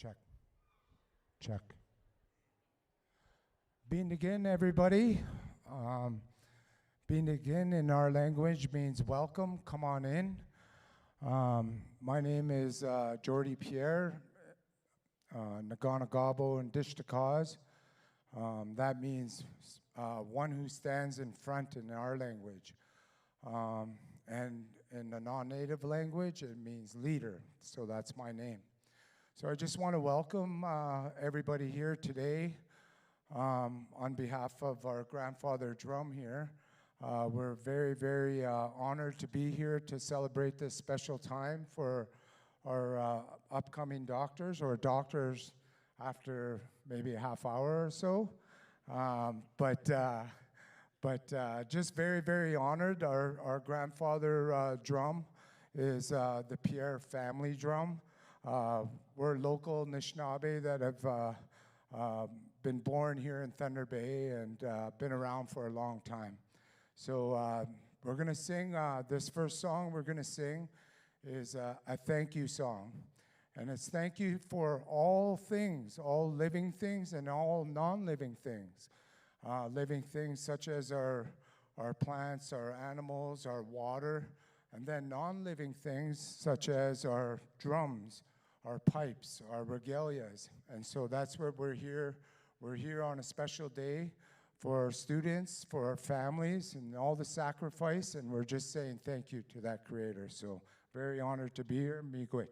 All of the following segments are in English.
Check. Check. Being again, everybody. Being again in our language means welcome. Come on in. My name is Jordy Pierre, Naganagabo and Dishtakaz. That means one who stands in front in our language. And in the non-native language, it means leader. So that's my name. So I just want to welcome everybody here today on behalf of our grandfather drum here. We're very, very honored to be here to celebrate this special time for our upcoming doctors, or doctors after maybe a half hour or so. But just very, very honored. Our grandfather drum is the Pierre family drum. We're local Anishinaabe that have been born here in Thunder Bay and been around for a long time. So we're going to sing, this first song we're going to sing is a thank you song. And it's thank you for all things, all living things and all non-living things. Living things such as our plants, our animals, our water, and then non-living things such as our drums, our pipes, our regalias. And so that's where we're here. We're here on a special day for our students, for our families, and all the sacrifice, and we're just saying thank you to that Creator. So very honored to be here. Miigwech.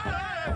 Hey!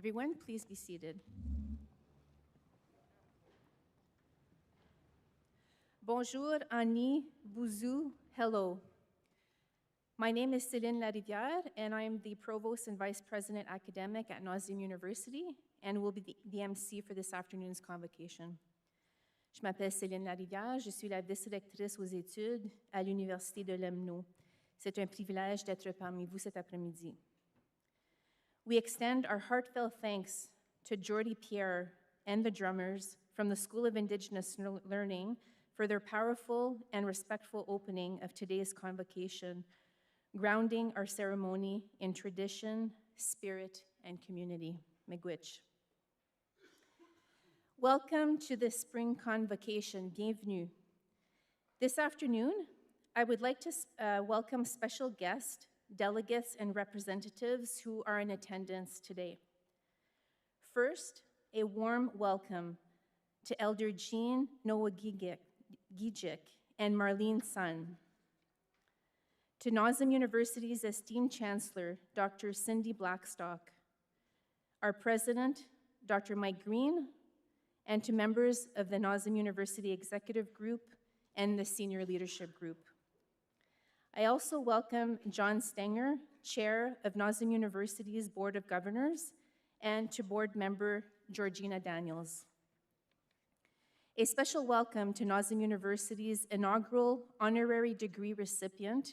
everyone. Please be seated. Bonjour, Annie, Bouzou, hello. My name is Céline Larivière, and I am the Provost and Vice President Academic at NOSM University, and will be the MC for this afternoon's convocation. Je m'appelle Céline Larivière, je suis la vice-rectrice aux études à l'Université de l'EMNO. C'est un privilège d'être parmi vous cet après-midi. We extend our heartfelt thanks to Jordy Pierre and the drummers from the School of Indigenous Learning for their powerful and respectful opening of today's convocation, grounding our ceremony in tradition, spirit, and community. Miigwech. Welcome to the spring convocation. Bienvenue. This afternoon, I would like to welcome special guests, delegates, and representatives who are in attendance today. First, a warm welcome to Elder Jean Nowagigic and Marlene Sun. To NOSM University's esteemed Chancellor, Dr. Cindy Blackstock, our President, Dr. Mike Green, and to members of the NOSM University Executive Group and the Senior Leadership Group. I also welcome John Stenger, Chair of NOSM University's Board of Governors, and to Board Member Georgina Daniels. A special welcome to NOSM University's inaugural honorary degree recipient,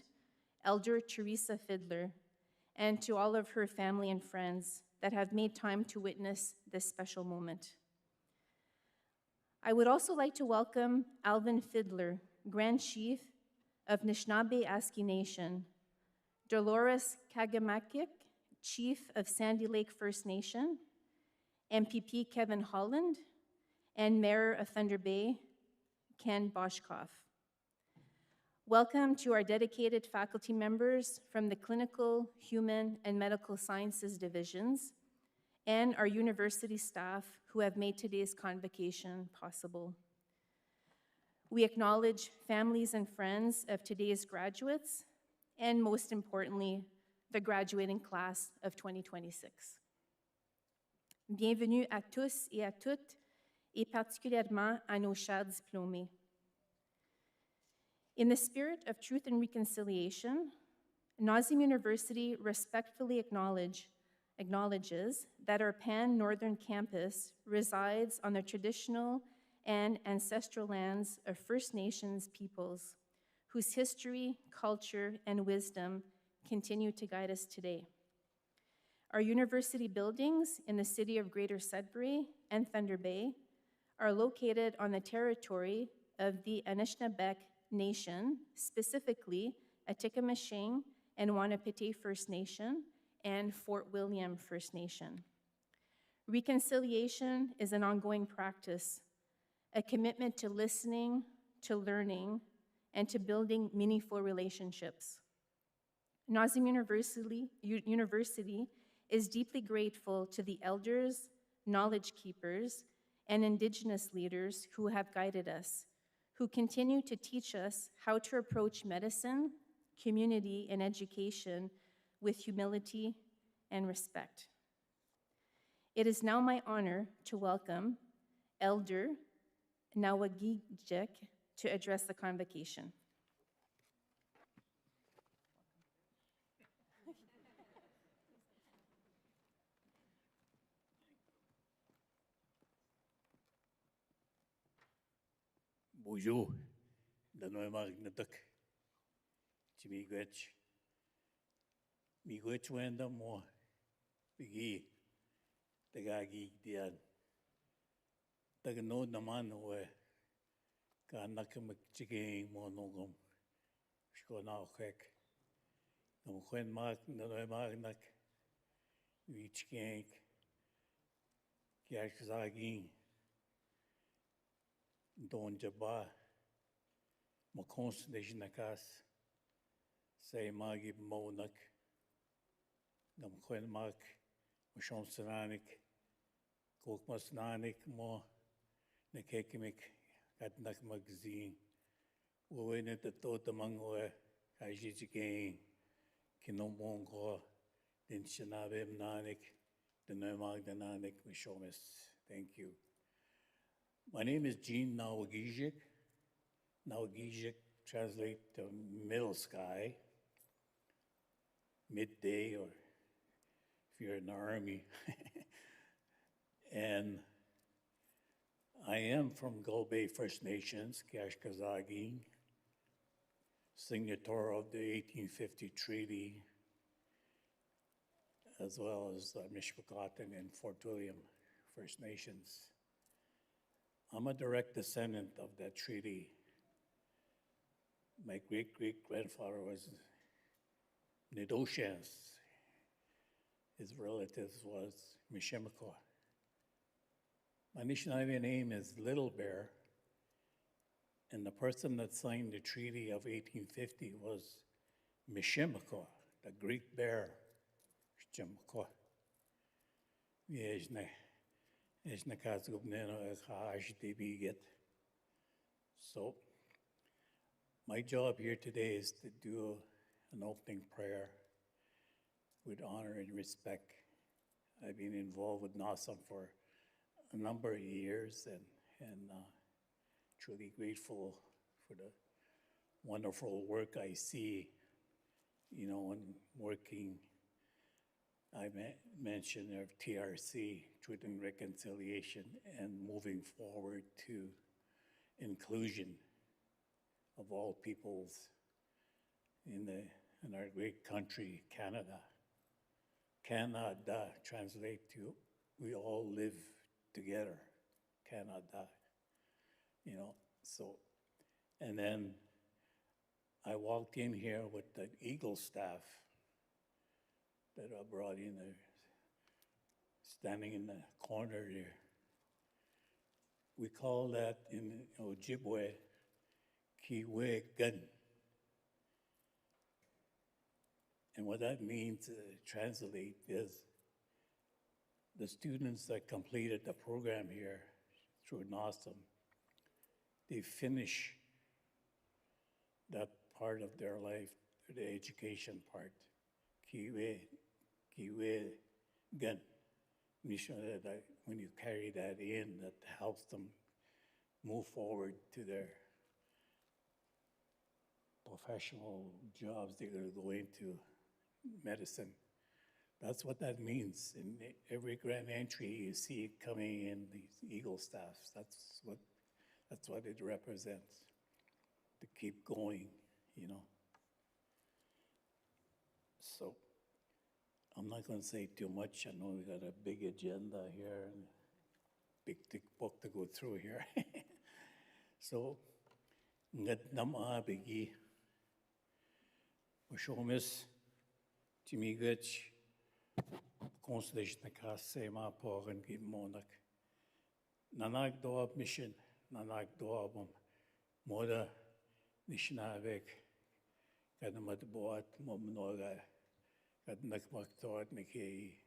Elder Teresa Fiddler, and to all of her family and friends that have made time to witness this special moment. I would also like to welcome Alvin Fiddler, Grand Chief of Anishinaabe Aski Nation, Dolores Kagamakik, Chief of Sandy Lake First Nation, MPP Kevin Holland, and Mayor of Thunder Bay, Ken Boschkoff. Welcome to our dedicated faculty members from the Clinical, Human, and Medical Sciences divisions, and our university staff who have made today's convocation possible. We acknowledge families and friends of today's graduates, and most importantly, the graduating class of 2026. Bienvenue à tous et à toutes, et particulièrement à nos chers diplômés. In the spirit of truth and reconciliation, NOSM University respectfully acknowledges that our pan-northern campus resides on the traditional and ancestral lands of First Nations peoples, whose history, culture, and wisdom continue to guide us today. Our university buildings in the city of Greater Sudbury and Thunder Bay are located on the territory of the Anishinaabe Nation, specifically Atikameksheng and Wanapitei First Nation and Fort William First Nation. Reconciliation is an ongoing practice, a commitment to listening, to learning, and to building meaningful relationships. NOSM University is deeply grateful to the elders, knowledge keepers, and Indigenous leaders who have guided us, who continue to teach us how to approach medicine, community, and education with humility and respect. It is now my honor to welcome Elder Nowagigic to address the convocation. Bonjour, Danoemagnatuk, Chimigwech, Migwech Wenda Mo, Bigi, Tagagi Dian, Tagano Naman, where Kanakamak Chigging Monogum, Shkona Hek, Namquen Mark, Danoemagnak, Wich Gang, Yakzagin. Don Jabba, Macons de Ginakas, say Magi Monak, Namquen Mark, Machon Sananik, Kokmas Nanik, Mo, Nekekimik, Katnak Magazine, Win at the Tot among where Kajiji Gang, Kinomongo, Din Shanabem Nanik, the Magdananik Mishomis. Thank you. My name is Gene Nawagijik. Nawagijik translate to middle sky, midday, or if you're in the army. And I am from Gull Bay First Nations, Kashkazagin, signator of the 1850 treaty, as well as Mishpakatan and Fort William First Nations. I'm a direct descendant of that treaty. My great-great-grandfather was Nidoshans. His relatives was Mishimako. My Anishinaabe name is Little Bear, and the person that signed the Treaty of 1850 was Mishimako, the Great Bear. Mishimako. So, my job here today is to do an opening prayer with honor and respect. I've been involved with NOSM for a number of years and truly grateful for the wonderful work I see, you know, in working. I mentioned of TRC, Truth and Reconciliation, and moving forward to inclusion of all peoples in our great country, Canada. Canada translate to we all live together, Canada, you know, so, and then I walked in here with the Eagle staff that I brought in there, standing in the corner there. We call that in Ojibwe, Kiwe Gun. And what that means to translate is the students that completed the program here through NOSM, they finish that part of their life, the education part. Kiwe Gun. When you carry that in, that helps them move forward to their professional jobs they're going to go into, medicine. That's what that means. In every grand entry you see coming in these Eagle staffs. That's what it represents, to keep going, you know. So I'm not going to say too much. I know we got a big agenda here and big thick book to go through here. So, ngat nam abigi, Washomis, Timigach, Constellation Kasse, Ma Pogan, Gimonak, Nanak Doab Mission, Nanak Doabum, Moda, Nishnavik, Gadamat Boat, Momnoga, Gadnak Maktor, Niki,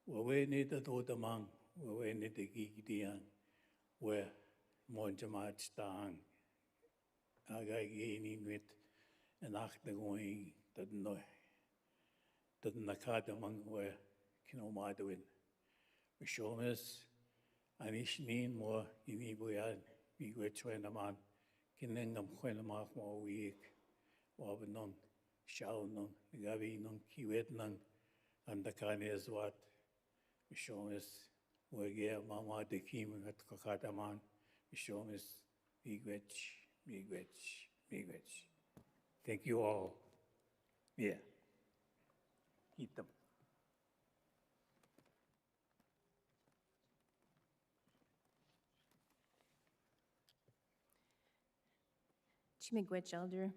we need the Dodamang, we need the Gigdian, where Monjamat Stang, Agagini with an act going that no. Dat nakadamang we kinomaduin. Mishomis, anishnin mo inibuyan, bigwetchwe naman, kinengam kwenamak mo week, wabanon, shaw nung, gabi nung, kiwet nung, andakanes wat, Mishomis, wege mama de kim at kakadaman, Mishomis, bigwetch. Thank you all. Yeah. Eat them. Chimigwech Elder.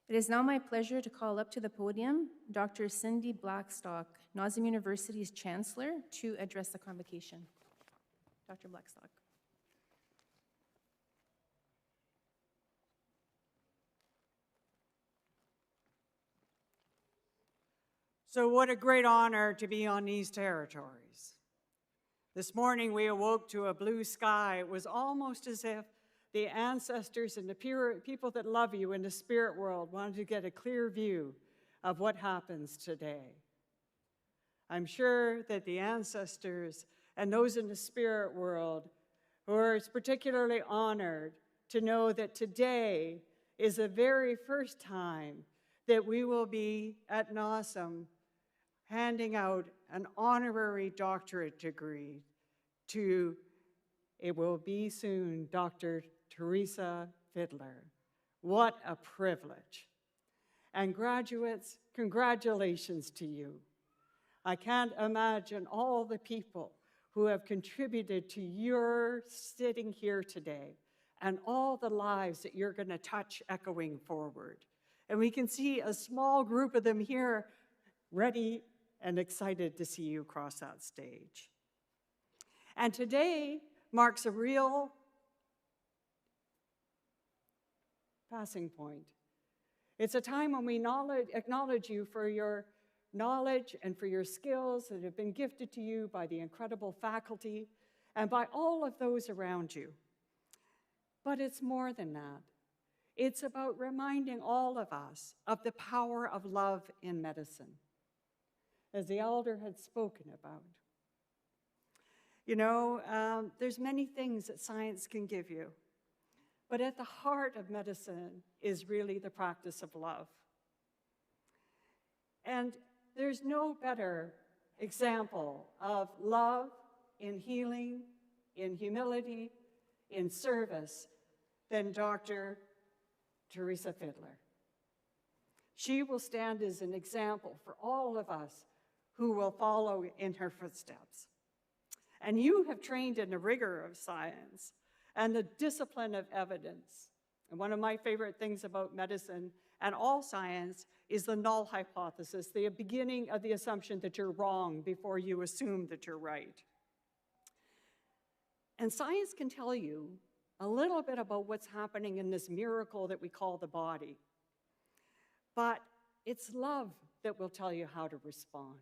It is now my pleasure to call up to the podium Dr. Cindy Blackstock, NOSM University's Chancellor, to address the convocation. Dr. Blackstock. So what a great honor to be on these territories. This morning we awoke to a blue sky. It was almost as if the ancestors and the people that love you in the spirit world wanted to get a clear view of what happens today. I'm sure that the ancestors and those in the spirit world who are particularly honored to know that today is the very first time that we will be at NOSM handing out an honorary doctorate degree to, it will be soon, Dr. Teresa Fiddler. What a privilege. And graduates, congratulations to you. I can't imagine all the people who have contributed to your sitting here today and all the lives that you're going to touch echoing forward. And we can see a small group of them here ready and excited to see you cross that stage. And today marks a real passing point. It's a time when we acknowledge you for your knowledge and for your skills that have been gifted to you by the incredible faculty and by all of those around you. But it's more than that. It's about reminding all of us of the power of love in medicine, as the elder had spoken about. You know, there's many things that science can give you, but at the heart of medicine is really the practice of love. And there's no better example of love in healing, in humility, in service than Dr. Teresa Fiddler. She will stand as an example for all of us who will follow in her footsteps. And you have trained in the rigor of science and the discipline of evidence. And one of my favorite things about medicine and all science is the null hypothesis, the beginning of the assumption that you're wrong before you assume that you're right. And science can tell you a little bit about what's happening in this miracle that we call the body. But it's love that will tell you how to respond.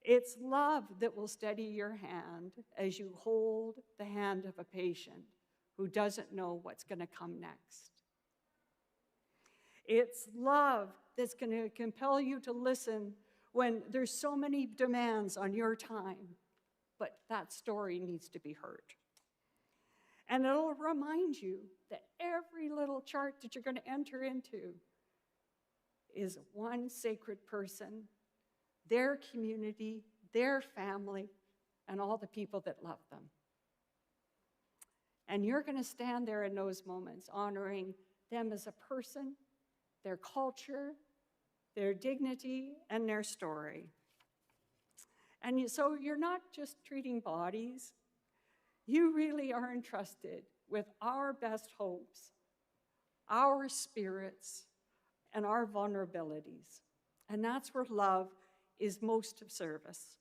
It's love that will steady your hand as you hold the hand of a patient who doesn't know what's going to come next. It's love that's going to compel you to listen when there's so many demands on your time, but that story needs to be heard. And it'll remind you that every little chart that you're going to enter into is one sacred person, their community, their family, and all the people that love them. And you're going to stand there in those moments honoring them as a person, their culture, their dignity, and their story. And so you're not just treating bodies. You really are entrusted with our best hopes, our spirits, and our vulnerabilities. And that's where love is most of service.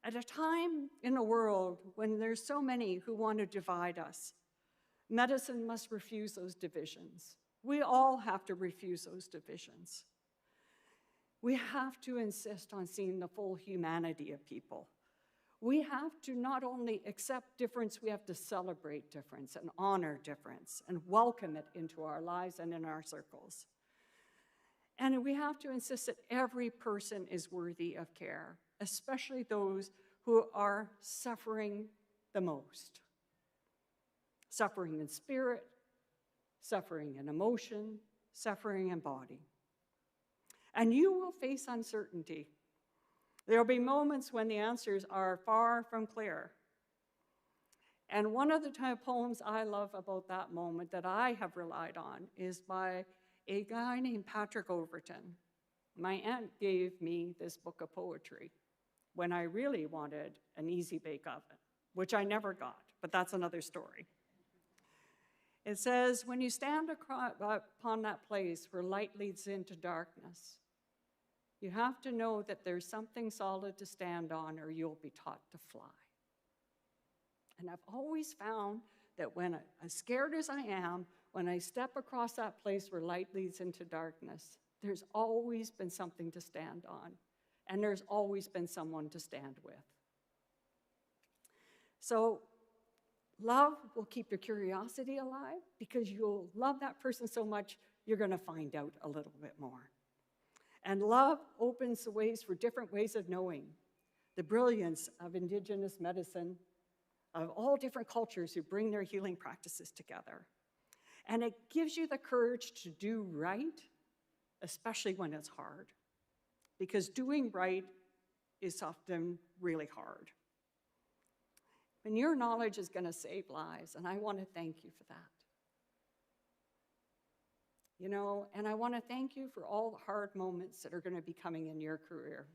At a time in a world when there's so many who want to divide us, medicine must refuse those divisions. We all have to refuse those divisions. We have to insist on seeing the full humanity of people. We have to not only accept difference, we have to celebrate difference and honor difference and welcome it into our lives and in our circles. And we have to insist that every person is worthy of care, especially those who are suffering the most. Suffering in spirit, suffering in emotion, suffering in body. And you will face uncertainty. There will be moments when the answers are far from clear. And one of the poems I love about that moment that I have relied on is by a guy named Patrick Overton. My aunt gave me this book of poetry when I really wanted an easy bake oven, which I never got, but that's another story. It says, when you stand upon that place where light leads into darkness, you have to know that there's something solid to stand on or you'll be taught to fly. And I've always found that when, as scared as I am, when I step across that place where light leads into darkness, there's always been something to stand on. And there's always been someone to stand with. So love will keep your curiosity alive because you'll love that person so much, you're going to find out a little bit more. And love opens the ways for different ways of knowing the brilliance of Indigenous medicine, of all different cultures who bring their healing practices together. And it gives you the courage to do right, especially when it's hard, because doing right is often really hard. And your knowledge is going to save lives, and I want to thank you for that. You know, and I want to thank you for all the hard moments that are going to be coming in your career,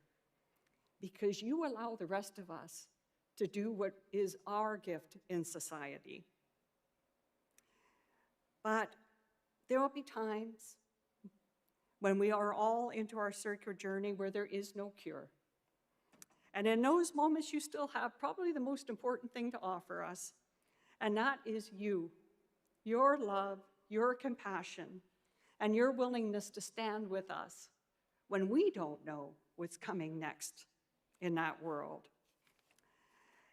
because you allow the rest of us to do what is our gift in society. But there will be times when we are all into our circular journey where there is no cure. And in those moments, you still have probably the most important thing to offer us, and that is you, your love, your compassion, and your willingness to stand with us when we don't know what's coming next in that world.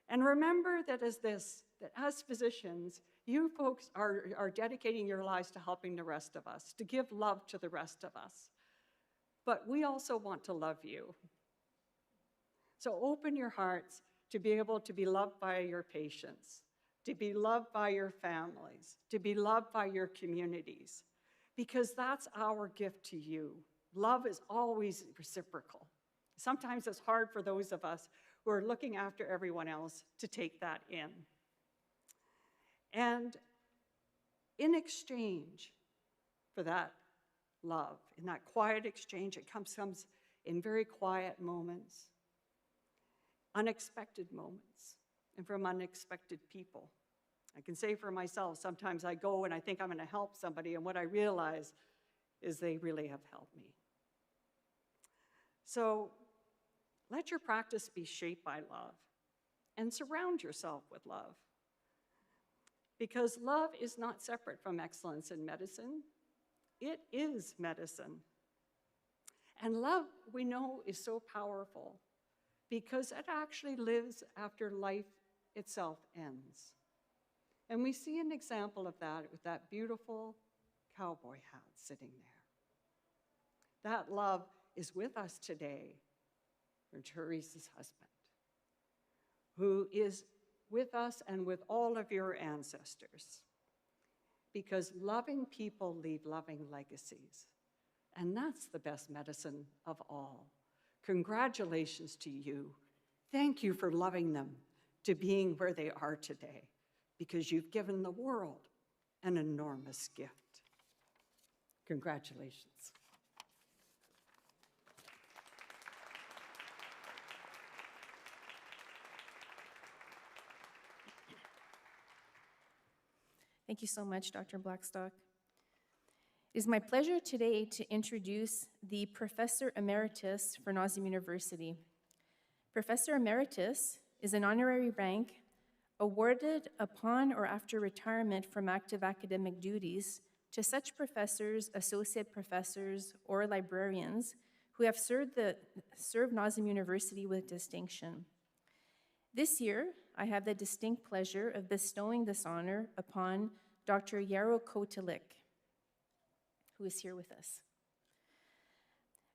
And remember that as physicians, you folks are dedicating your lives to helping the rest of us, to give love to the rest of us. But we also want to love you. So open your hearts to be able to be loved by your patients, to be loved by your families, to be loved by your communities, because that's our gift to you. Love is always reciprocal. Sometimes it's hard for those of us who are looking after everyone else to take that in. And in exchange for that love, in that quiet exchange, it comes in very quiet moments, unexpected moments, and from unexpected people. I can say for myself, sometimes I go and I think I'm going to help somebody, and what I realize is they really have helped me. So let your practice be shaped by love, and surround yourself with love. Because love is not separate from excellence in medicine. It is medicine. And love, we know, is so powerful because it actually lives after life itself ends. And we see an example of that with that beautiful cowboy hat sitting there. That love is with us today for Teresa's husband, who is with us and with all of your ancestors, because loving people leave loving legacies, and that's the best medicine of all. Congratulations to you. Thank you for loving them to being where they are today, because you've given the world an enormous gift. Congratulations. Thank you so much, Dr. Blackstock. It is my pleasure today to introduce the Professor Emeritus for NOSM University. Professor Emeritus is an honorary rank awarded upon or after retirement from active academic duties to such professors, associate professors, or librarians who have served NOSM University with distinction. This year, I have the distinct pleasure of bestowing this honor upon Dr. Jaro Kotelik, who is here with us.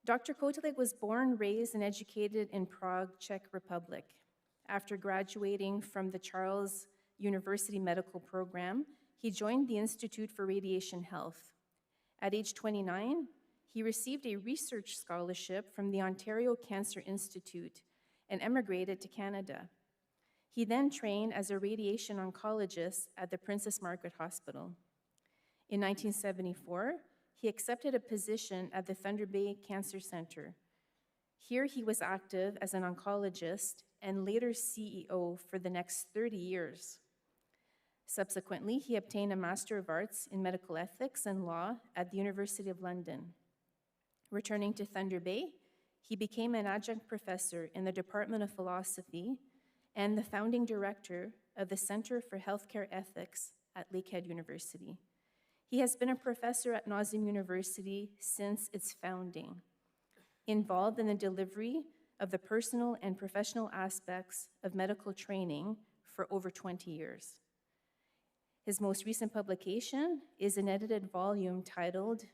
Dr. Kotelik was born, raised, and educated in Prague, Czech Republic. After graduating from the Charles University Medical Program, he joined the Institute for Radiation Health. At age 29, he received a research scholarship from the Ontario Cancer Institute and emigrated to Canada. He then trained as a radiation oncologist at the Princess Margaret Hospital. In 1974, he accepted a position at the Thunder Bay Cancer Center. Here he was active as an oncologist and later CEO for the next 30 years. Subsequently, he obtained a Master of Arts in Medical Ethics and Law at the University of London. Returning to Thunder Bay, he became an adjunct professor in the Department of Philosophy and the founding director of the Center for Healthcare Ethics at Lakehead University. He has been a professor at NOSM University since its founding, involved in the delivery of the personal and professional aspects of medical training for over 20 years. His most recent publication is an edited volume titled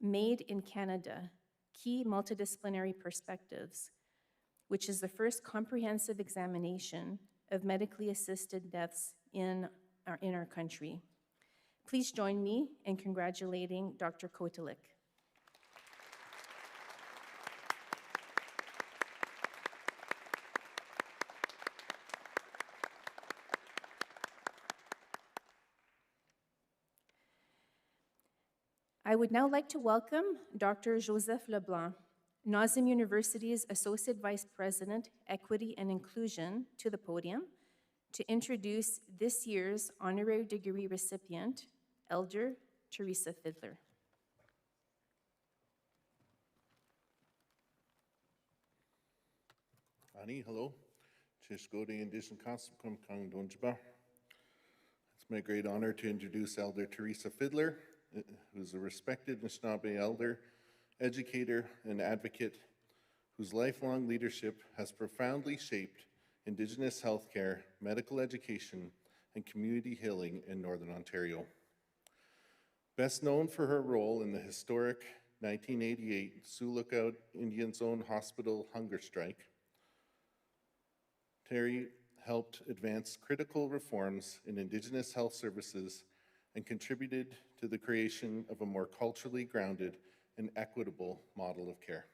Made in Canada, Key Multidisciplinary Perspectives, which is the first comprehensive examination of medically assisted deaths in our country. Please join me in congratulating Dr. Kotelik. I would now like to welcome Dr. Joseph Leblanc, NOSM University's Associate Vice President, Equity and Inclusion, to the podium to introduce this year's honorary degree recipient, Elder Teresa Fiddler. Ani, hello. Chishgodi and Dishankasum Kang Donjaba. It's my great honor to introduce Elder Teresa Fiddler, who's a respected Anishinaabe elder, educator, and advocate whose lifelong leadership has profoundly shaped Indigenous healthcare, medical education, and community healing in Northern Ontario. Best known for her role in the historic 1988 Sioux Lookout Indian Zone Hospital hunger strike, Terry helped advance critical reforms in Indigenous health services and contributed to the creation of a more culturally grounded and equitable model of care.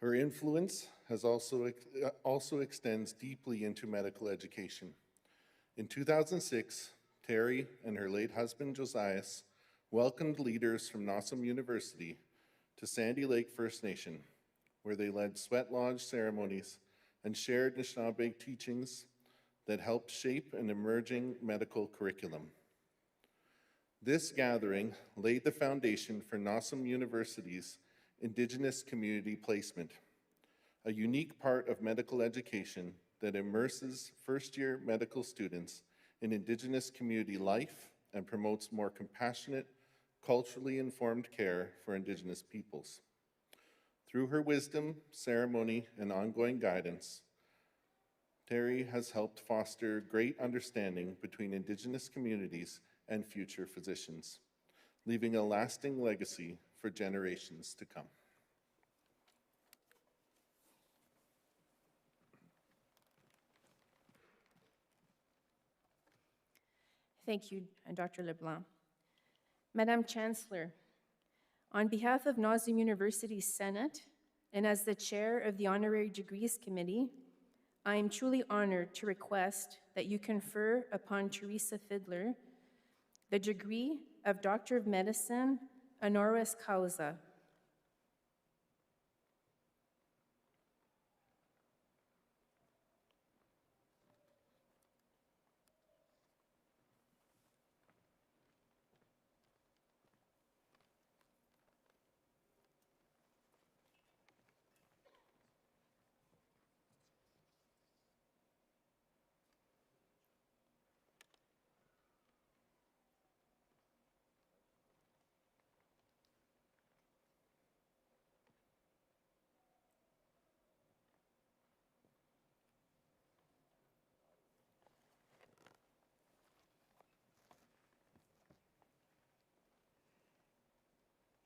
Her influence has also extends deeply into medical education. In 2006, Terry and her late husband Josias welcomed leaders from NOSM University to Sandy Lake First Nation, where they led sweat lodge ceremonies and shared Anishinaabe teachings that helped shape an emerging medical curriculum. This gathering laid the foundation for NOSM University's Indigenous Community Placement, a unique part of medical education that immerses first-year medical students in Indigenous community life and promotes more compassionate, culturally informed care for Indigenous peoples. Through her wisdom, ceremony, and ongoing guidance, Terry has helped foster great understanding between Indigenous communities and future physicians, leaving a lasting legacy for generations to come. Thank you, Dr. Leblanc. Madam Chancellor, on behalf of NOSM University's Senate and as the chair of the Honorary Degrees Committee, I am truly honored to request that you confer upon Teresa Fiddler the degree of Doctor of Medicine, honoris causa.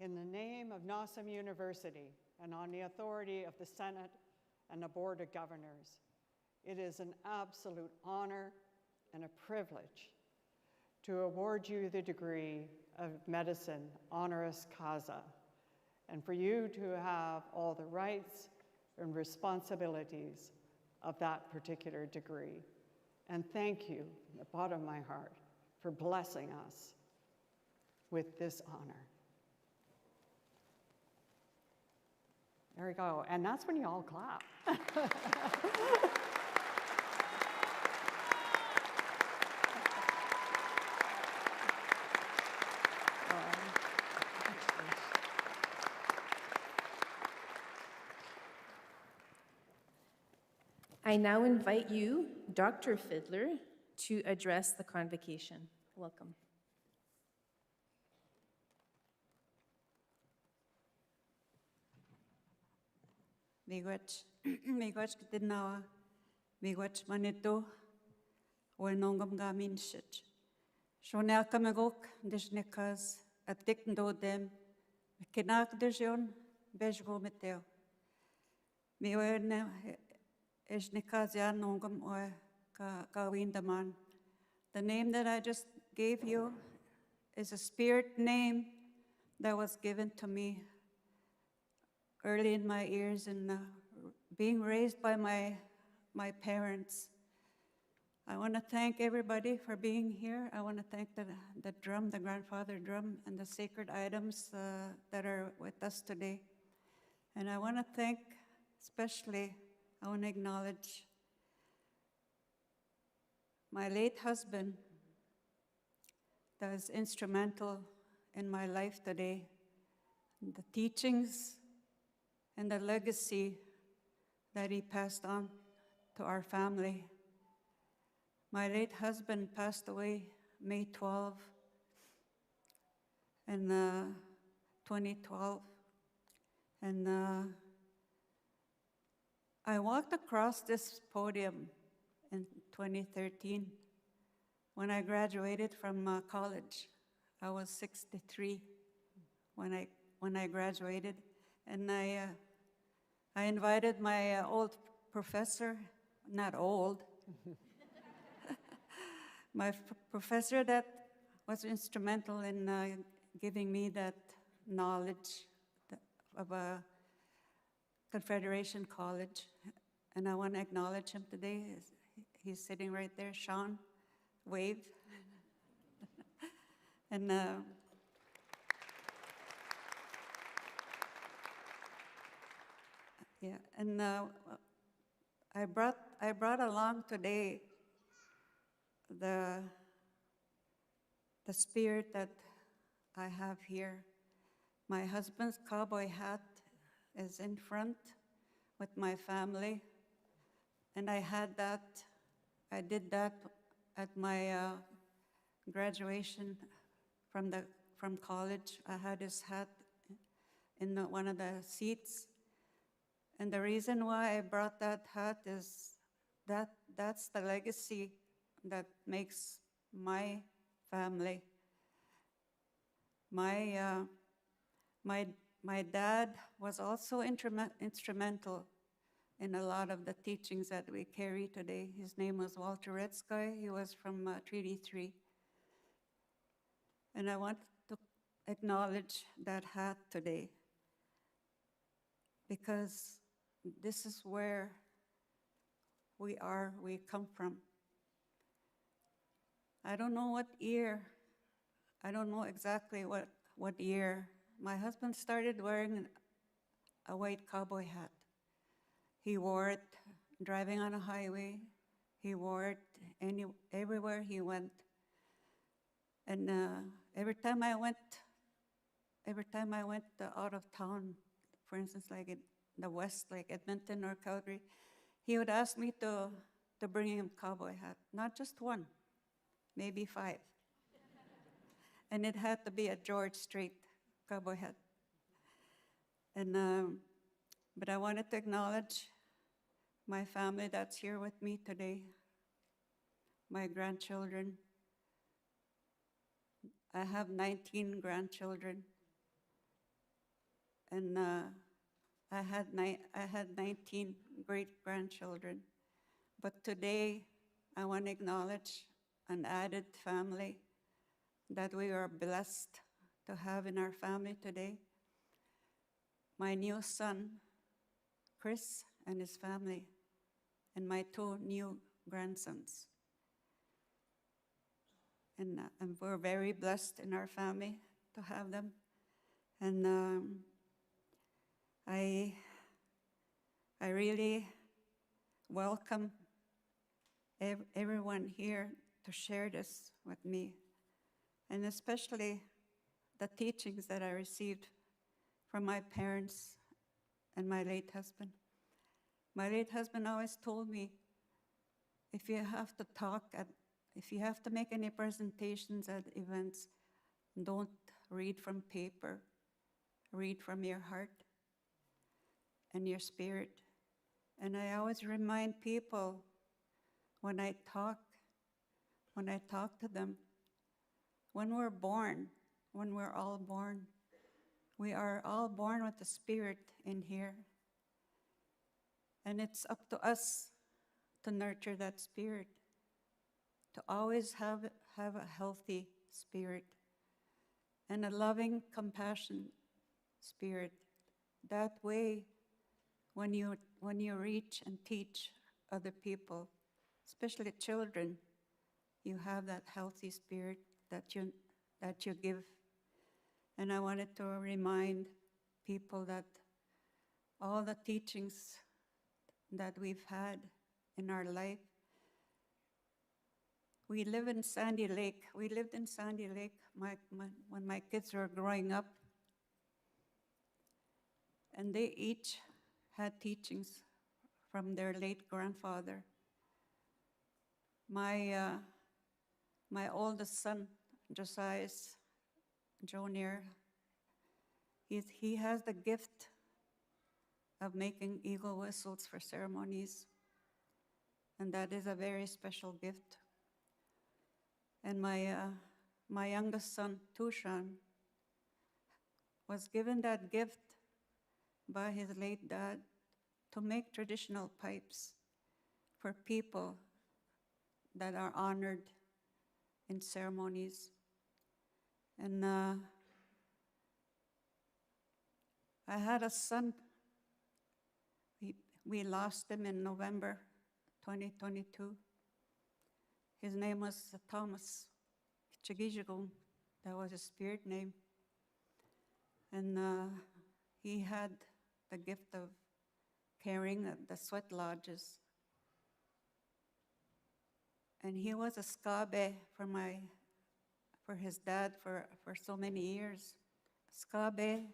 In the name of NOSM University and on the authority of the Senate and the Board of Governors, it is an absolute honor and a privilege to award you the degree of medicine honoris causa, and for you to have all the rights and responsibilities of that particular degree. And thank you, from the bottom of my heart, for blessing us with this honor. There we go, and that's when you all clap. I now invite you, Dr. Fiddler, to address the convocation. Welcome. Miigwech kitinawa, miigwech manito, wenongam gaminshich. Shoneakamegok, dishnekas, atikndo dem, Kinakdesjon, bejgo meteo. Mi oene esnikazian ongam oe ka windaman. The name that I just gave you is a spirit name that was given to me early in my years and being raised by my parents. I want to thank everybody for being here. I want to thank the drum, the grandfather drum, and the sacred items that are with us today. And I want to thank, especially, I want to acknowledge my late husband that was instrumental in my life today, the teachings and the legacy that he passed on to our family. My late husband passed away May 12 in 2012. And I walked across this podium in 2013 when I graduated from college. I was 63 when I graduated. And I invited my old professor, not old, my professor that was instrumental in giving me that knowledge of a Confederation College. And I want to acknowledge him today. He's sitting right there, Sean, wave. And yeah, and I brought along today the spirit that I have here. My husband's cowboy hat is in front with my family, and I did that at my graduation from college. I had his hat in one of the seats, and the reason why I brought that hat is that's the legacy that makes my family. My dad was also instrumental in a lot of the teachings that we carry today. His name was Walter Redskoy. He was from Treaty 3. And I want to acknowledge that hat today because this is where we come from. I don't know what year, I don't know exactly what year. My husband started wearing a white cowboy hat. He wore it driving on a highway. He wore it everywhere he went. And every time I went out of town, for instance, like in the West, like Edmonton or Calgary, he would ask me to bring him a cowboy hat, not just one, maybe 5. And it had to be a George Strait cowboy hat. And but I wanted to acknowledge my family that's here with me today, my grandchildren. I have 19 grandchildren, and I had 19 great-grandchildren. But today, I want to acknowledge an added family that we are blessed to have in our family today. My new son, Chris, and his family, and my 2 new grandsons. And we're very blessed in our family to have them. And I really welcome everyone here to share this with me, and especially the teachings that I received from my parents and my late husband. My late husband always told me, if you have to talk if you have to make any presentations at events, don't read from paper, read from your heart and your spirit. And I always remind people when I talk to them, when we're all born, We are all born with the Spirit in here. And it's up to us to nurture that spirit, to always have a healthy spirit and a loving, compassion spirit. That way, when you reach and teach other people, especially children, you have that healthy spirit that you give. And I wanted to remind people that all the teachings that we've had in our life. We live in Sandy Lake. We lived in Sandy Lake when my kids were growing up. And they each had teachings from their late grandfather. My oldest son, Josiah Junior, he has the gift of making eagle whistles for ceremonies. And that is a very special gift. And my youngest son, Tushan, was given that gift by his late dad to make traditional pipes for people that are honored in ceremonies. And I had a son. We lost him in November 2022. His name was Thomas Chagijagum. That was his spirit name. And he had the gift of carrying the sweat lodges. And he was a skabe for his dad for so many years. Skabe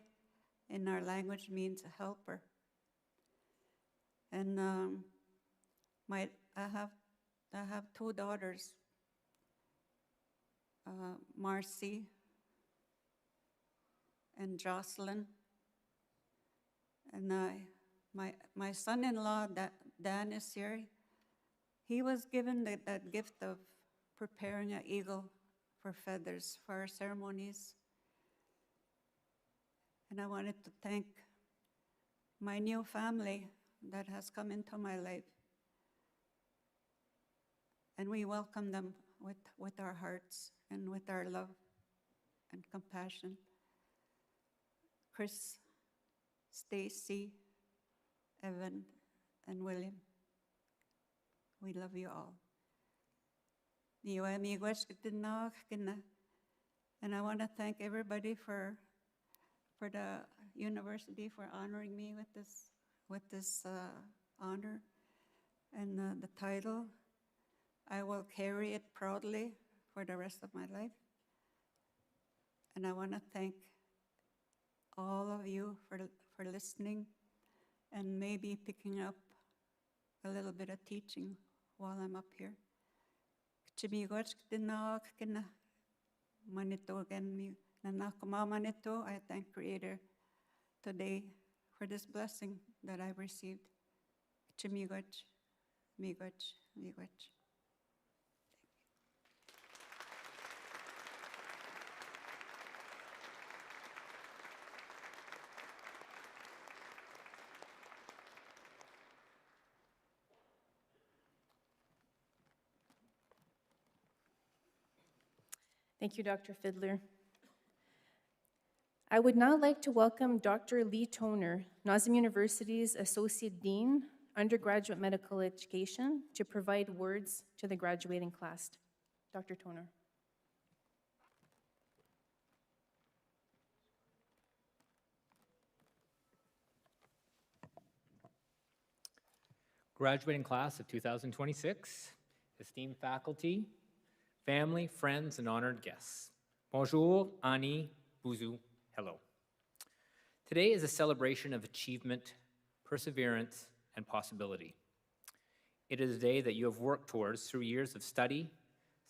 in our language means a helper. And I have two daughters, Marcy and Jocelyn. And my son-in-law, Dan, is here. He was given that gift of preparing an eagle for feathers for our ceremonies. And I wanted to thank my new family that has come into my life. And we welcome them with our hearts and with our love and compassion. Chris, Stacy, Evan, and William, we love you all. And I want to thank everybody for the university for honoring me with this honor and the title. I will carry it proudly for the rest of my life. And I want to thank all of you for listening and maybe picking up a little bit of teaching while I'm up here. I thank Creator today for this blessing that I've received. Thank you, Dr. Fiddler. I would now like to welcome Dr. Lee Toner, NOSM University's Associate Dean, Undergraduate Medical Education, to provide words to the graduating class. Dr. Toner. Graduating class of 2026, esteemed faculty, family, friends, and honored guests. Bonjour, Ani, Boozoo, hello. Today is a celebration of achievement, perseverance, and possibility. It is a day that you have worked towards through years of study,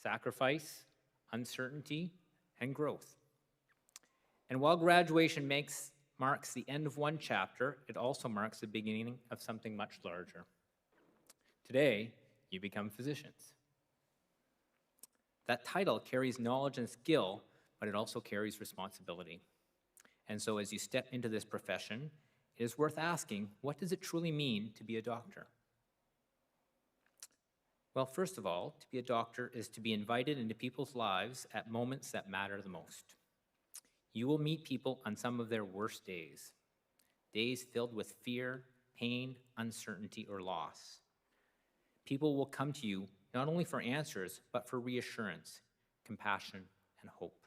sacrifice, uncertainty, and growth. And while graduation marks the end of one chapter, it also marks the beginning of something much larger. Today, you become physicians. That title carries knowledge and skill, but it also carries responsibility. And so as you step into this profession, it is worth asking, what does it truly mean to be a doctor? Well, first of all, to be a doctor is to be invited into people's lives at moments that matter the most. You will meet people on some of their worst days, days filled with fear, pain, uncertainty, or loss. People will come to you not only for answers, but for reassurance, compassion, and hope.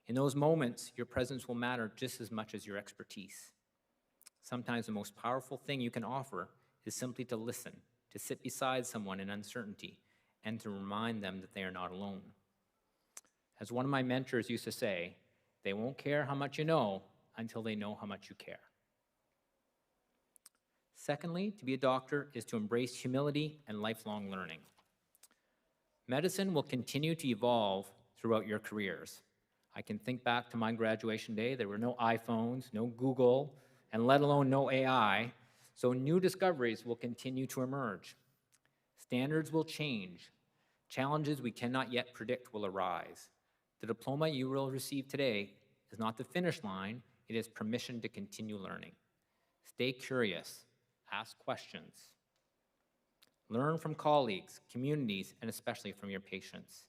In those moments, your presence will matter just as much as your expertise. Sometimes the most powerful thing you can offer is simply to listen, to sit beside someone in uncertainty, and to remind them that they are not alone. As one of my mentors used to say, they won't care how much you know until they know how much you care. Secondly, to be a doctor is to embrace humility and lifelong learning. Medicine will continue to evolve throughout your careers. I can think back to my graduation day. There were no iPhones, no Google, and let alone no AI, so new discoveries will continue to emerge. Standards will change. Challenges we cannot yet predict will arise. The diploma you will receive today is not the finish line, it is permission to continue learning. Stay curious, ask questions. Learn from colleagues, communities, and especially from your patients.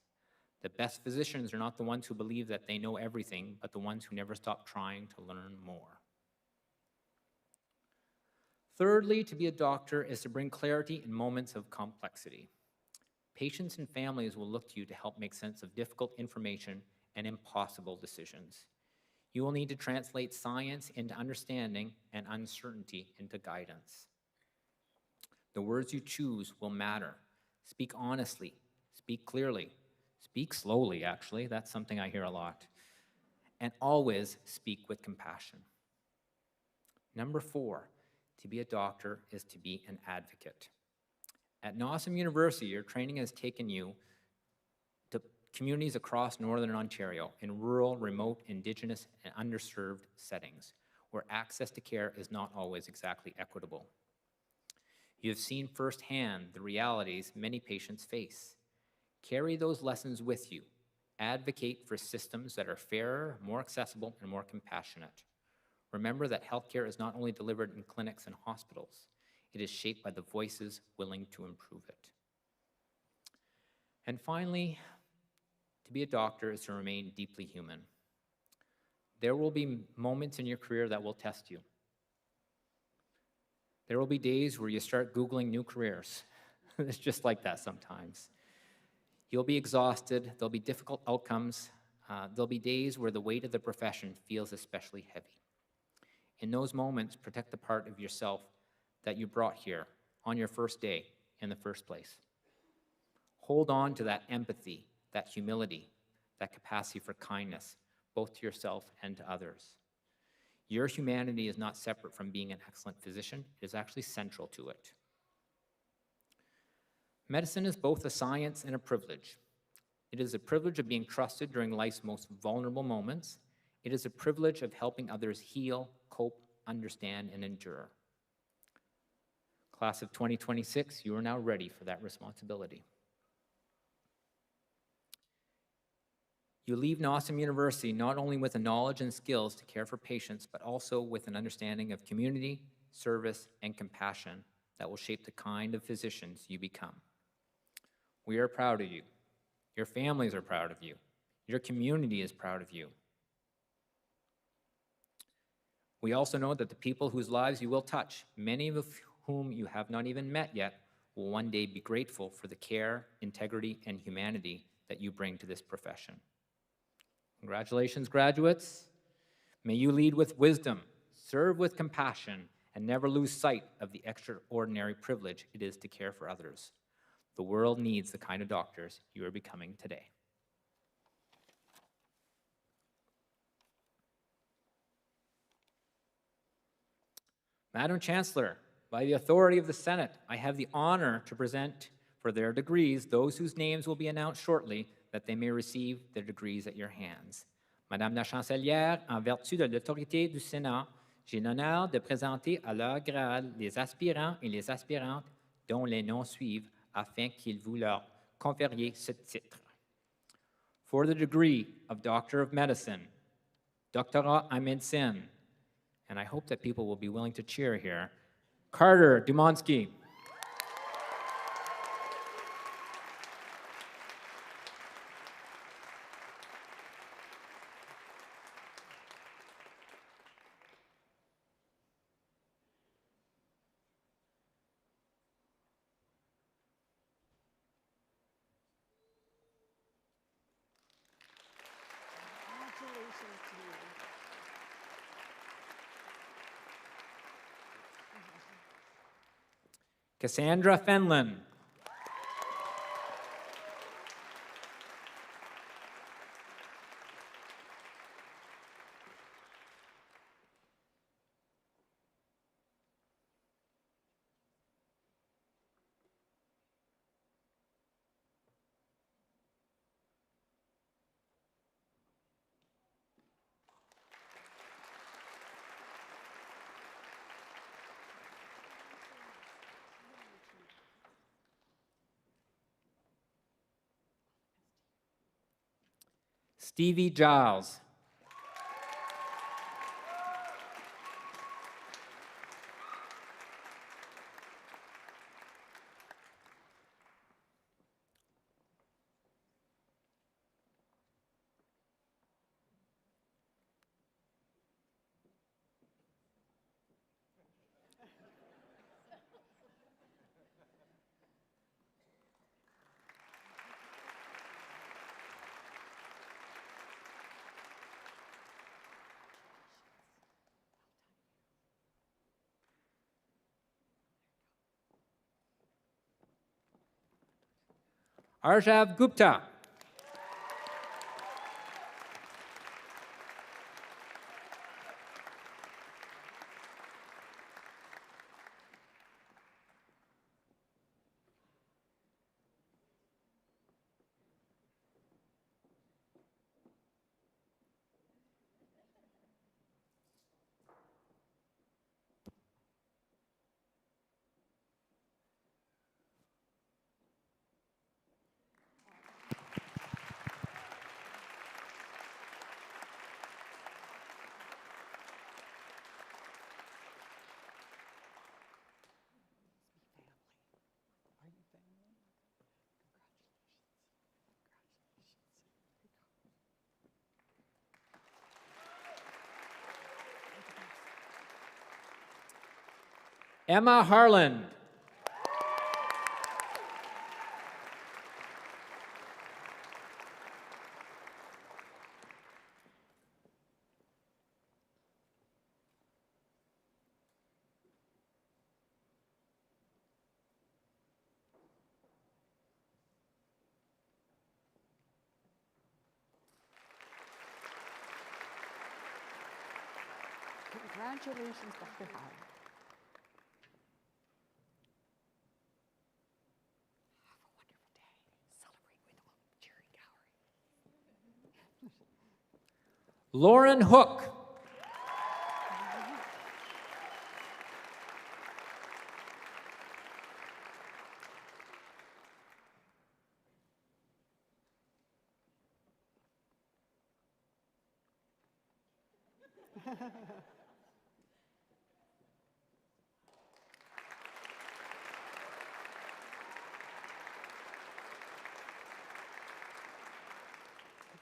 The best physicians are not the ones who believe that they know everything, but the ones who never stop trying to learn more. Thirdly, to be a doctor is to bring clarity in moments of complexity. Patients and families will look to you to help make sense of difficult information and impossible decisions. You will need to translate science into understanding and uncertainty into guidance. The words you choose will matter. Speak honestly, speak clearly, speak slowly, actually, that's something I hear a lot, and always speak with compassion. Number 4, to be a doctor is to be an advocate. At NOSM University, your training has taken you to communities across Northern Ontario in rural, remote, Indigenous, and underserved settings, where access to care is not always exactly equitable. You have seen firsthand the realities many patients face. Carry those lessons with you. Advocate for systems that are fairer, more accessible, and more compassionate. Remember that healthcare is not only delivered in clinics and hospitals, it is shaped by the voices willing to improve it. And finally, to be a doctor is to remain deeply human. There will be moments in your career that will test you. There will be days where you start Googling new careers. It's just like that sometimes. You'll be exhausted, there'll be difficult outcomes, there'll be days where the weight of the profession feels especially heavy. In those moments, protect the part of yourself that you brought here on your first day in the first place. Hold on to that empathy, that humility, that capacity for kindness, both to yourself and to others. Your humanity is not separate from being an excellent physician, it is actually central to it. Medicine is both a science and a privilege. It is a privilege of being trusted during life's most vulnerable moments. It is a privilege of helping others heal, cope, understand, and endure. Class of 2026, you are now ready for that responsibility. You leave NOSM University not only with the knowledge and skills to care for patients, but also with an understanding of community, service, and compassion that will shape the kind of physicians you become. We are proud of you. Your families are proud of you. Your community is proud of you. We also know that the people whose lives you will touch, many of whom you have not even met yet, will one day be grateful for the care, integrity, and humanity that you bring to this profession. Congratulations, graduates. May you lead with wisdom, serve with compassion, and never lose sight of the extraordinary privilege it is to care for others. The world needs the kind of doctors you are becoming today. Madam Chancellor, by the authority of the Senate, I have the honor to present for their degrees those whose names will be announced shortly, that they may receive their degrees at your hands. Madame la Chancelière, en vertu de l'autorité du Sénat, j'ai l'honneur de présenter à leur grade les aspirants et les aspirantes dont les noms suivent afin qu'ils vous leur confériez ce titre. For the degree of Doctor of Medicine, doctorat en médecine, and I hope that people will be willing to cheer here, Carter Dumonsky. Congratulations to you. Cassandra Fenlon. Stevie Giles. Arjav Gupta. Emma Harland. Congratulations, Dr. Howard. Have a wonderful day. Celebrate with a cheering gallery. Lauren Hook. I've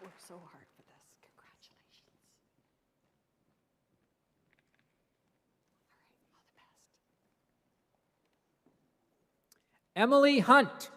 worked so hard for this. Congratulations. All right, all the best. Emily Hunt.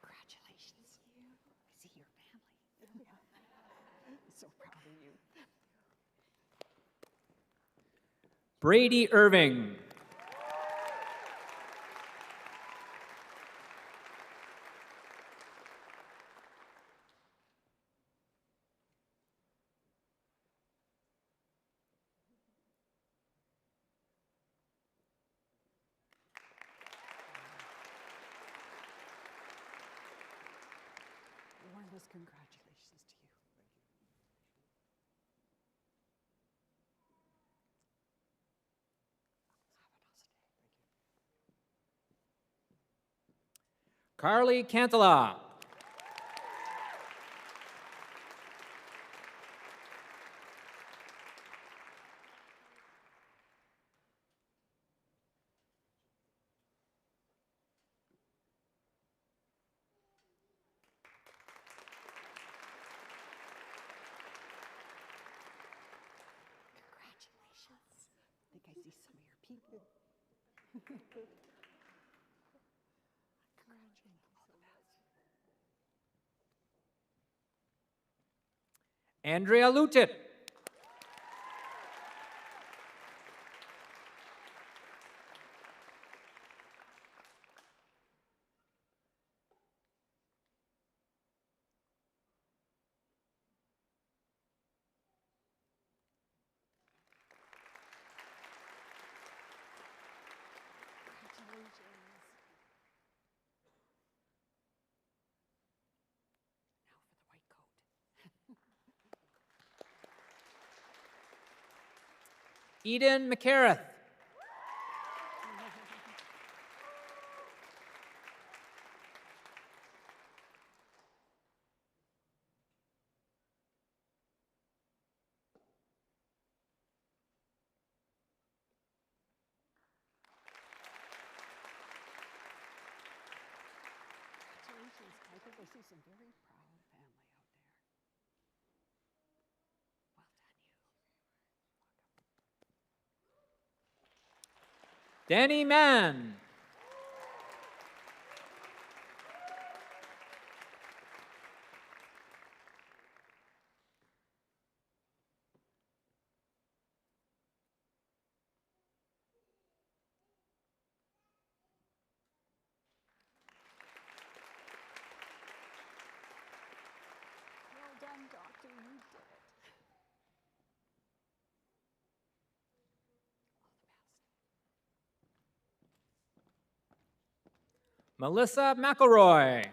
Congratulations. I see your family. I'm so proud of you. Brady Irving. Most congratulations to you. Carly Cantala. Congratulations. I think I see some of your people. Congratulations. All the best. Andrea Lutit. Congratulations. Now for the white coat. Eden McCareth. Congratulations. I think I see some very proud family out there. Well done, you. Danny Mann. Well done, doctor. You did it. Melissa McElroy.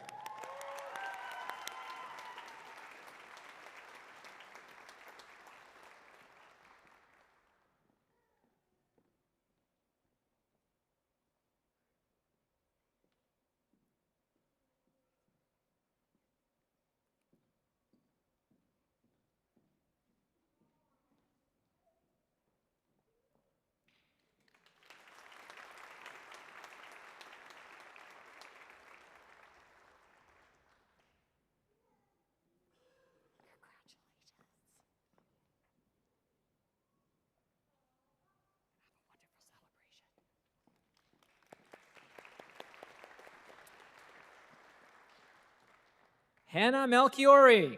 Hannah Melchiori.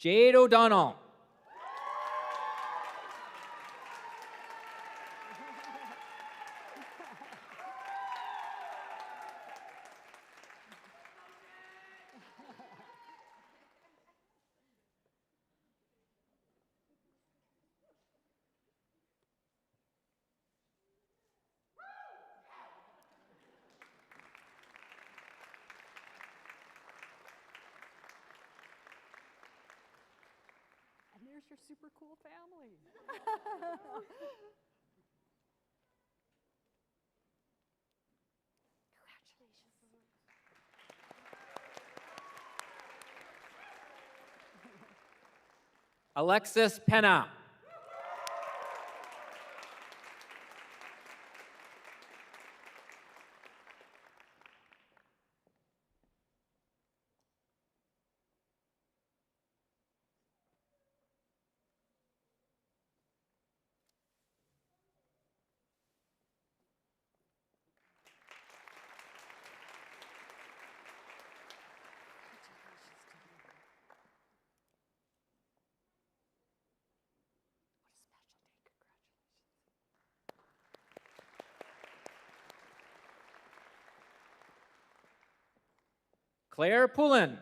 Jade O'Donnell. And there's your super cool family. Congratulations. Alexis Penna. Claire Poulin.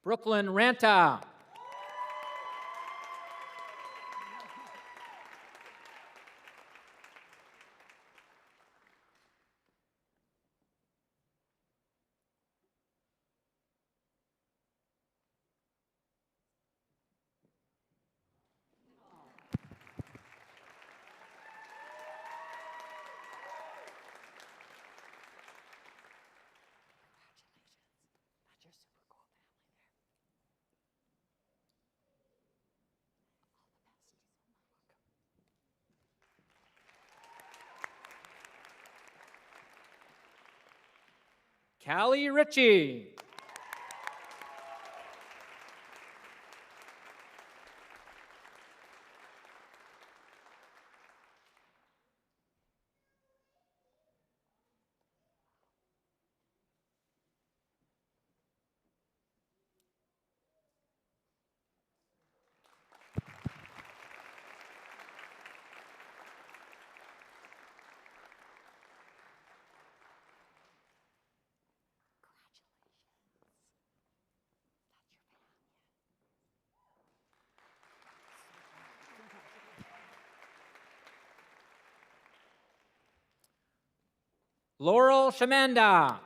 Brooklyn Ranta. Callie Ritchie. Laurel Shamanda.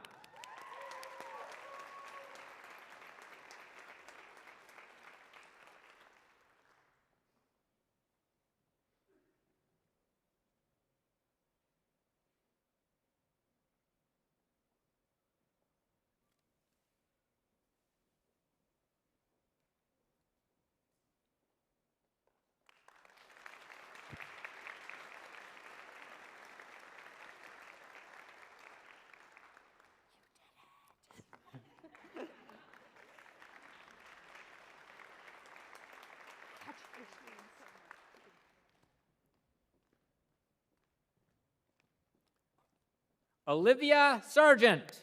Olivia Sargent.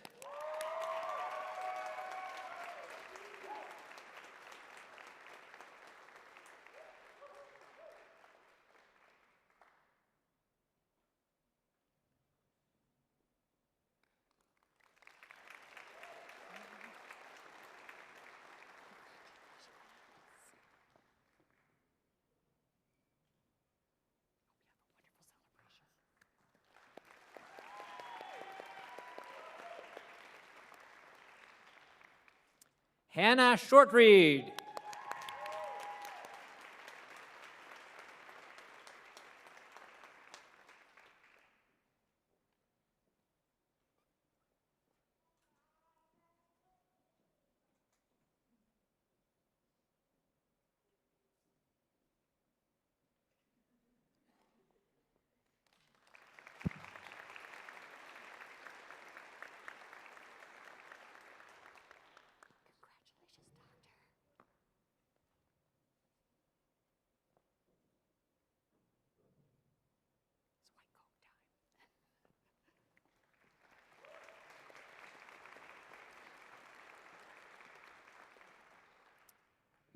Hannah Shortreed.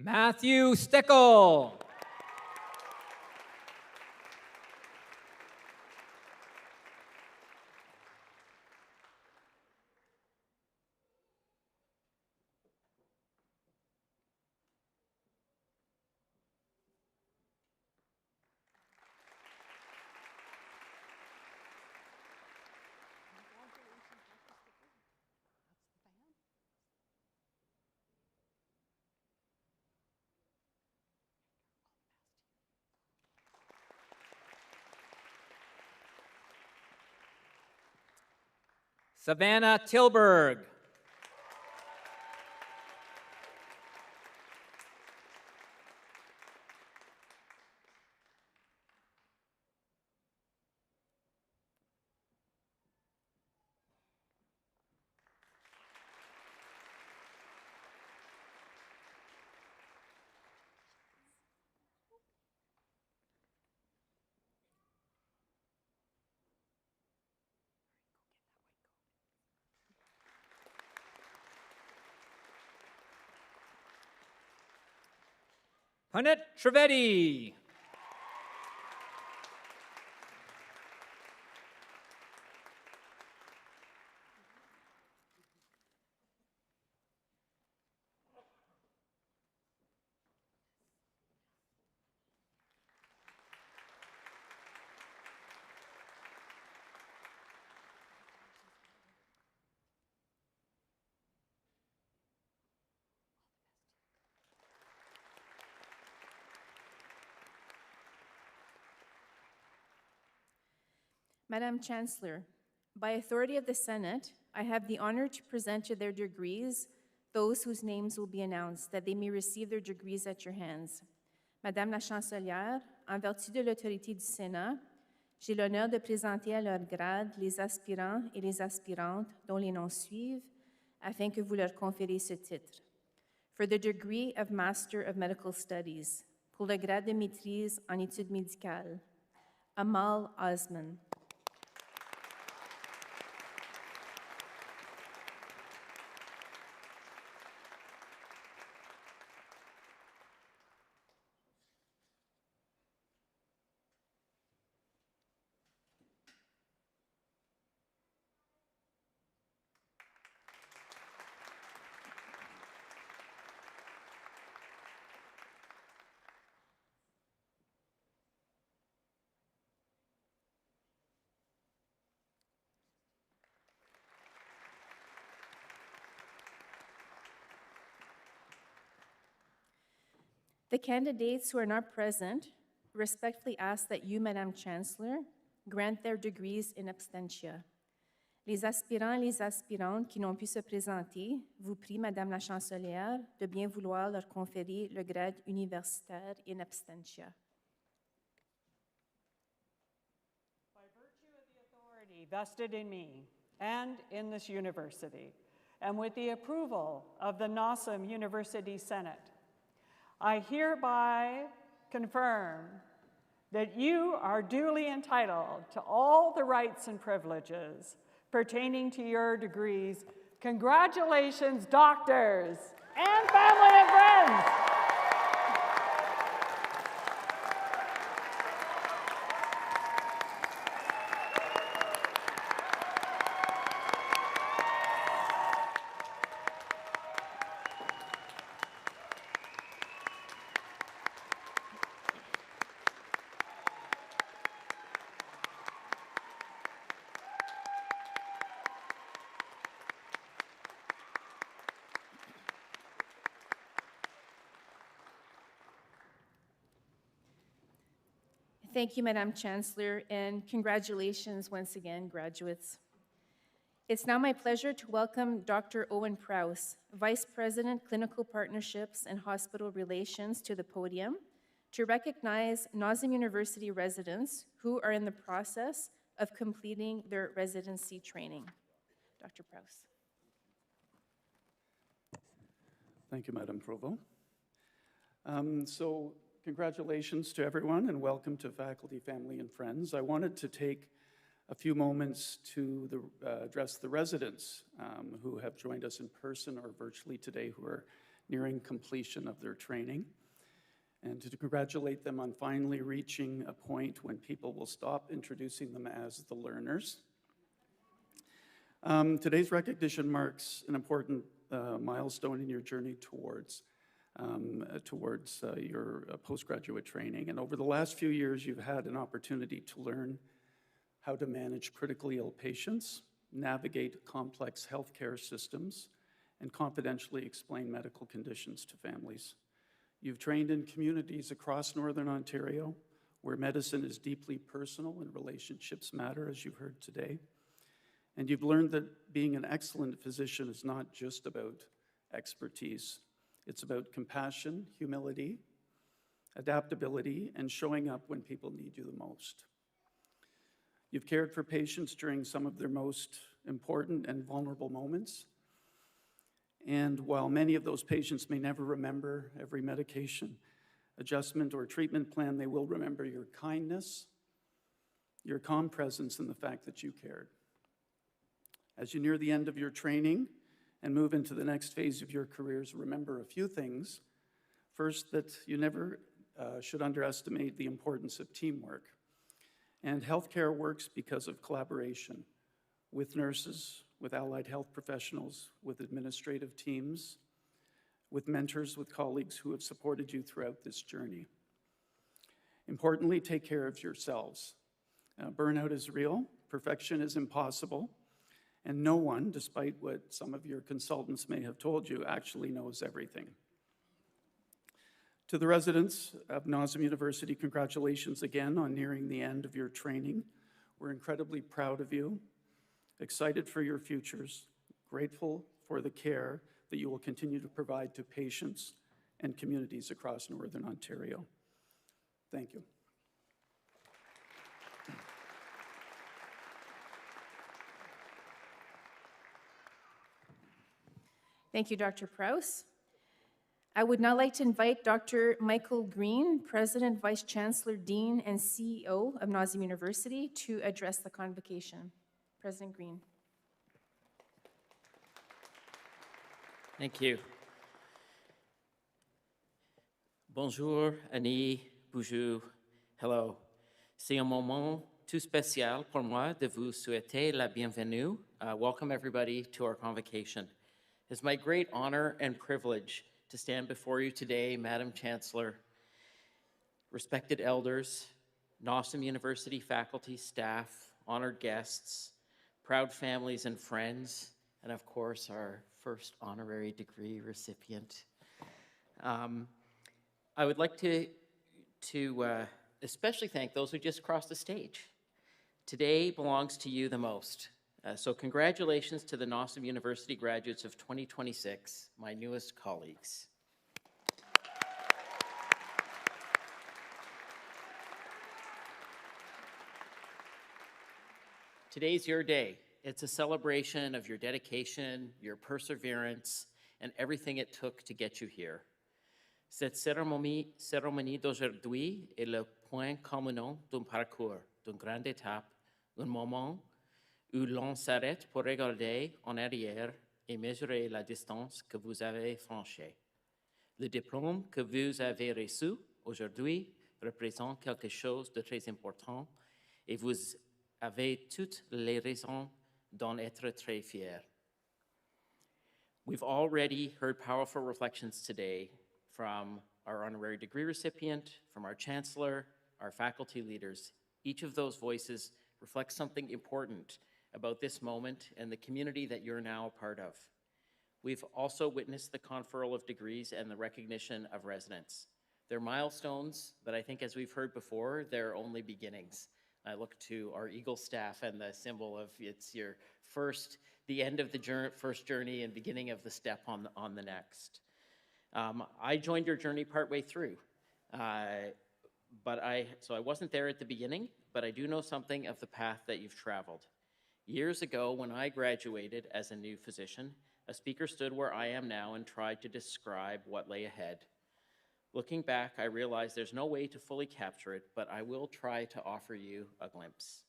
Matthew Stickle. Savannah Tilburg. Punit Trivedi. Madam Chancellor, by authority of the Senate, I have the honor to present to their degrees those whose names will be announced, that they may receive their degrees at your hands. Madame la Chancelière, en vertu de l'autorité du Sénat, j'ai l'honneur de présenter à leur grade les aspirants et les aspirantes dont les noms suivent, afin que vous leur conférez ce titre. For the degree of Master of Medical Studies, pour le grade de maîtrise en études médicales, Amal Osman. The candidates who are not present respectfully ask that you, Madame Chancellor, grant their degrees in absentia. Les aspirants et les aspirantes qui n'ont pu se présenter vous prient, Madame la Chancelière, de bien vouloir leur conférer le grade universitaire in absentia. By virtue of the authority vested in me and in this university, and with the approval of the NOSM University Senate, I hereby confirm that you are duly entitled to all the rights and privileges pertaining to your degrees. Congratulations, doctors and family and friends. Thank you, Madam Chancellor, and congratulations once again, graduates. It's now my pleasure to welcome Dr. Owen Prowse, Vice President, Clinical Partnerships and Hospital Relations, to the podium to recognize NOSM University residents who are in the process of completing their residency training. Dr. Prowse. Thank you, Madam Provost. Congratulations to everyone and welcome to faculty, family, and friends. I wanted to take a few moments to address the residents who have joined us in person or virtually today, who are nearing completion of their training, and to congratulate them on finally reaching a point when people will stop introducing them as the learners. Today's recognition marks an important milestone in your journey towards your postgraduate training. And over the last few years, you've had an opportunity to learn how to manage critically ill patients, navigate complex healthcare systems, and confidentially explain medical conditions to families. You've trained in communities across Northern Ontario where medicine is deeply personal and relationships matter, as you heard today. And you've learned that being an excellent physician is not just about expertise. It's about compassion, humility, adaptability, and showing up when people need you the most. You've cared for patients during some of their most important and vulnerable moments. And while many of those patients may never remember every medication, adjustment, or treatment plan, they will remember your kindness, your calm presence, and the fact that you cared. As you near the end of your training and move into the next phase of your careers, remember a few things. First, that you never should underestimate the importance of teamwork. And healthcare works because of collaboration with nurses, with allied health professionals, with administrative teams, with mentors, with colleagues who have supported you throughout this journey. Importantly, take care of yourselves. Burnout is real, perfection is impossible, and no one, despite what some of your consultants may have told you, actually knows everything. To the residents of NOSM University, congratulations again on nearing the end of your training. We're incredibly proud of you, excited for your futures, grateful for the care that you will continue to provide to patients and communities across Northern Ontario. Thank you. Thank you, Dr. Prowse. I would now like to invite Dr. Michael Green, President, Vice Chancellor, Dean, and CEO of NOSM University, to address the convocation. President Green. Thank you. Bonjour, Annie, bonjour, hello. C'est un moment tout spécial pour moi de vous souhaiter la bienvenue. Welcome everybody to our convocation. It's my great honor and privilege to stand before you today, Madam Chancellor, respected elders, NOSM University faculty, staff, honored guests, proud families and friends, and of course, our first honorary degree recipient. I would like to especially thank those who just crossed the stage. Today belongs to you the most. So congratulations to the NOSM University graduates of 2026, my newest colleagues. Today's your day. It's a celebration of your dedication, your perseverance, and everything it took to get you here. Cette cérémonie d'aujourd'hui est le point culminant d'un parcours, d'une grande étape, d'un moment où l'on s'arrête pour regarder en arrière et mesurer la distance que vous avez franchie. Le diplôme que vous avez reçu aujourd'hui représente quelque chose de très important et vous avez toutes les raisons d'en être très fiers. We've already heard powerful reflections today from our honorary degree recipient, from our chancellor, our faculty leaders. Each of those voices reflects something important about this moment and the community that you're now a part of. We've also witnessed the conferral of degrees and the recognition of residents. They're milestones, but I think as we've heard before, they're only beginnings. I look to our Eagle staff and the symbol of it's your first, the end of the first journey and beginning of the step on the next. I joined your journey partway through, so I wasn't there at the beginning, but I do know something of the path that you've traveled. Years ago, when I graduated as a new physician, a speaker stood where I am now and tried to describe what lay ahead. Looking back, I realized there's no way to fully capture it, but I will try to offer you a glimpse.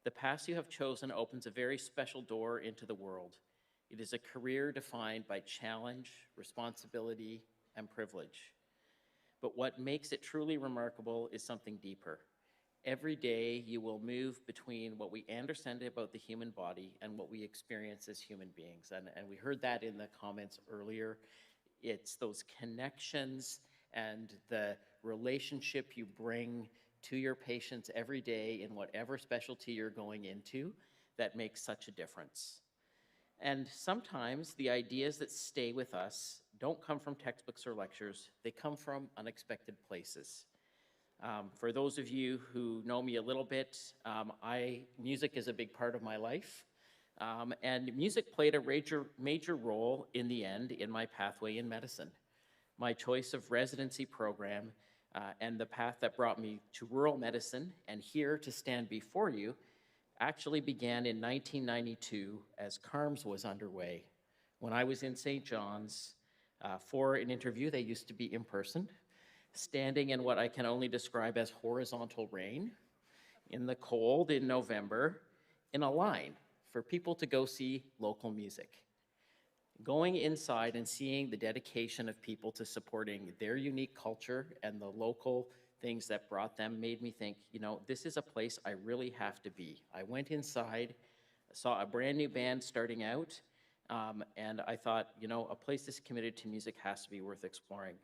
The path you have chosen opens a very special door into the world. It is a career defined by challenge, responsibility, and privilege. But what makes it truly remarkable is something deeper. Every day you will move between what we understand about the human body and what we experience as human beings. And we heard that in the comments earlier. It's those connections and the relationship you bring to your patients every day in whatever specialty you're going into that makes such a difference. And sometimes the ideas that stay with us don't come from textbooks or lectures, they come from unexpected places. For those of you who know me a little bit, music is a big part of my life. And music played a major role in the end in my pathway in medicine. My choice of residency program and the path that brought me to rural medicine and here to stand before you actually began in 1992 as CARMS was underway. When I was in St. John's for an interview, they used to be in person, standing in what I can only describe as horizontal rain, in the cold in November, in a line for people to go see local music. Going inside and seeing the dedication of people to supporting their unique culture and the local things that brought them made me think, you know, this is a place I really have to be. I went inside, saw a brand new band starting out, and I thought, you know, a place this committed to music has to be worth exploring.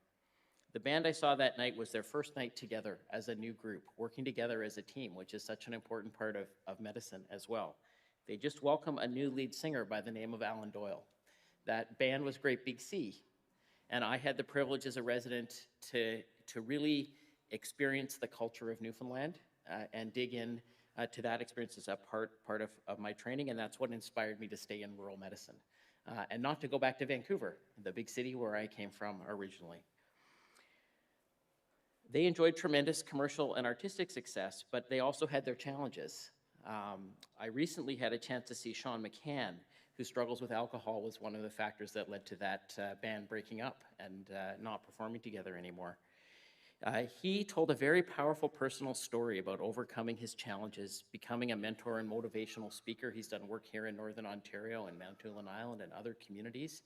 The band I saw that night was their first night together as a new group, working together as a team, which is such an important part of medicine as well. They just welcomed a new lead singer by the name of Alan Doyle. That band was Great Big Sea, and I had the privilege as a resident to really experience the culture of Newfoundland and dig in to that experience as a part of my training, and that's what inspired me to stay in rural medicine and not to go back to Vancouver, the big city where I came from originally. They enjoyed tremendous commercial and artistic success, but they also had their challenges. I recently had a chance to see Sean McCann, who struggles with alcohol, was one of the factors that led to that band breaking up and not performing together anymore. He told a very powerful personal story about overcoming his challenges, becoming a mentor and motivational speaker. He's done work here in Northern Ontario and Manitoulin Island and other communities.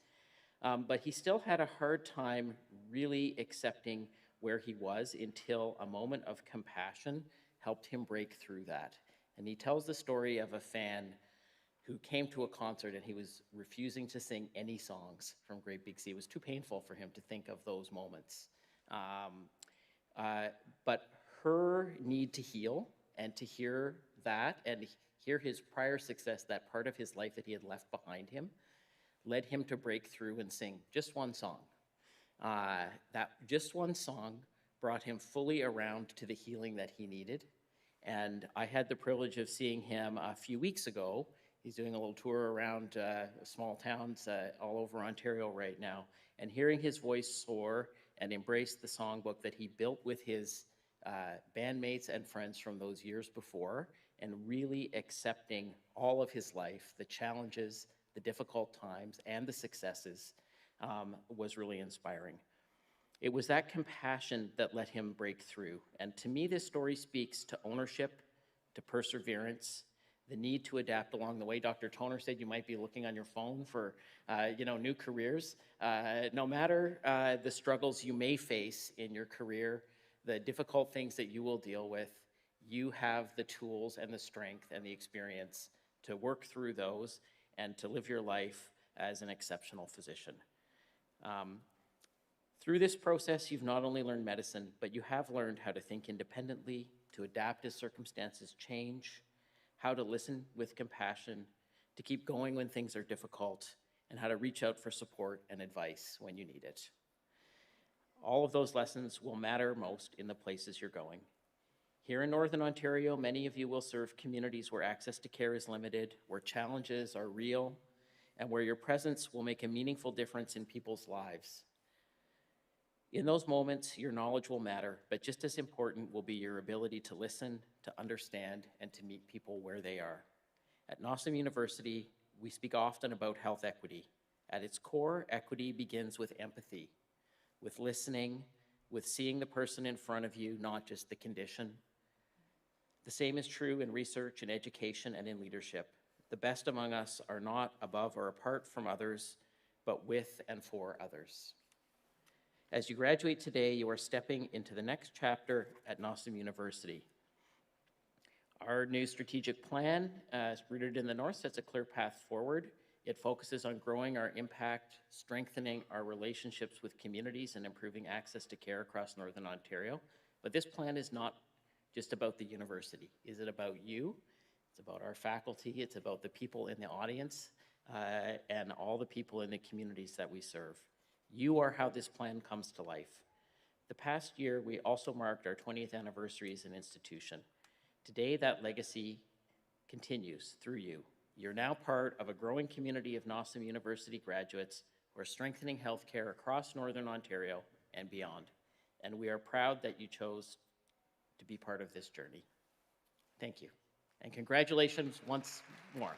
But he still had a hard time really accepting where he was until a moment of compassion helped him break through that. And he tells the story of a fan who came to a concert and he was refusing to sing any songs from Great Big Sea. It was too painful for him to think of those moments. But her need to heal and to hear that and hear his prior success, that part of his life that he had left behind him, led him to break through and sing just one song. That just one song brought him fully around to the healing that he needed. And I had the privilege of seeing him a few weeks ago. He's doing a little tour around small towns all over Ontario right now. And hearing his voice soar and embrace the songbook that he built with his bandmates and friends from those years before, and really accepting all of his life, the challenges, the difficult times, and the successes, was really inspiring. It was that compassion that let him break through. And to me, this story speaks to ownership, to perseverance, the need to adapt along the way. Dr. Toner said you might be looking on your phone for new careers. No matter the struggles you may face in your career, the difficult things that you will deal with, you have the tools and the strength and the experience to work through those and to live your life as an exceptional physician. Through this process, you've not only learned medicine, but you have learned how to think independently, to adapt as circumstances change, how to listen with compassion, to keep going when things are difficult, and how to reach out for support and advice when you need it. All of those lessons will matter most in the places you're going. Here in Northern Ontario, many of you will serve communities where access to care is limited, where challenges are real, and where your presence will make a meaningful difference in people's lives. In those moments, your knowledge will matter, but just as important will be your ability to listen, to understand, and to meet people where they are. At NOSM University, we speak often about health equity. At its core, equity begins with empathy, with listening, with seeing the person in front of you, not just the condition. The same is true in research, in education, and in leadership. The best among us are not above or apart from others, but with and for others. As you graduate today, you are stepping into the next chapter at NOSM University. Our new strategic plan, rooted in the North, sets a clear path forward. It focuses on growing our impact, strengthening our relationships with communities, and improving access to care across Northern Ontario. But this plan is not just about the university. Is it about you? It's about our faculty. It's about the people in the audience and all the people in the communities that we serve. You are how this plan comes to life. The past year, we also marked our 20th anniversary as an institution. Today, that legacy continues through you. You're now part of a growing community of NOSM University graduates who are strengthening healthcare across Northern Ontario and beyond. And we are proud that you chose to be part of this journey. Thank you. And congratulations once more.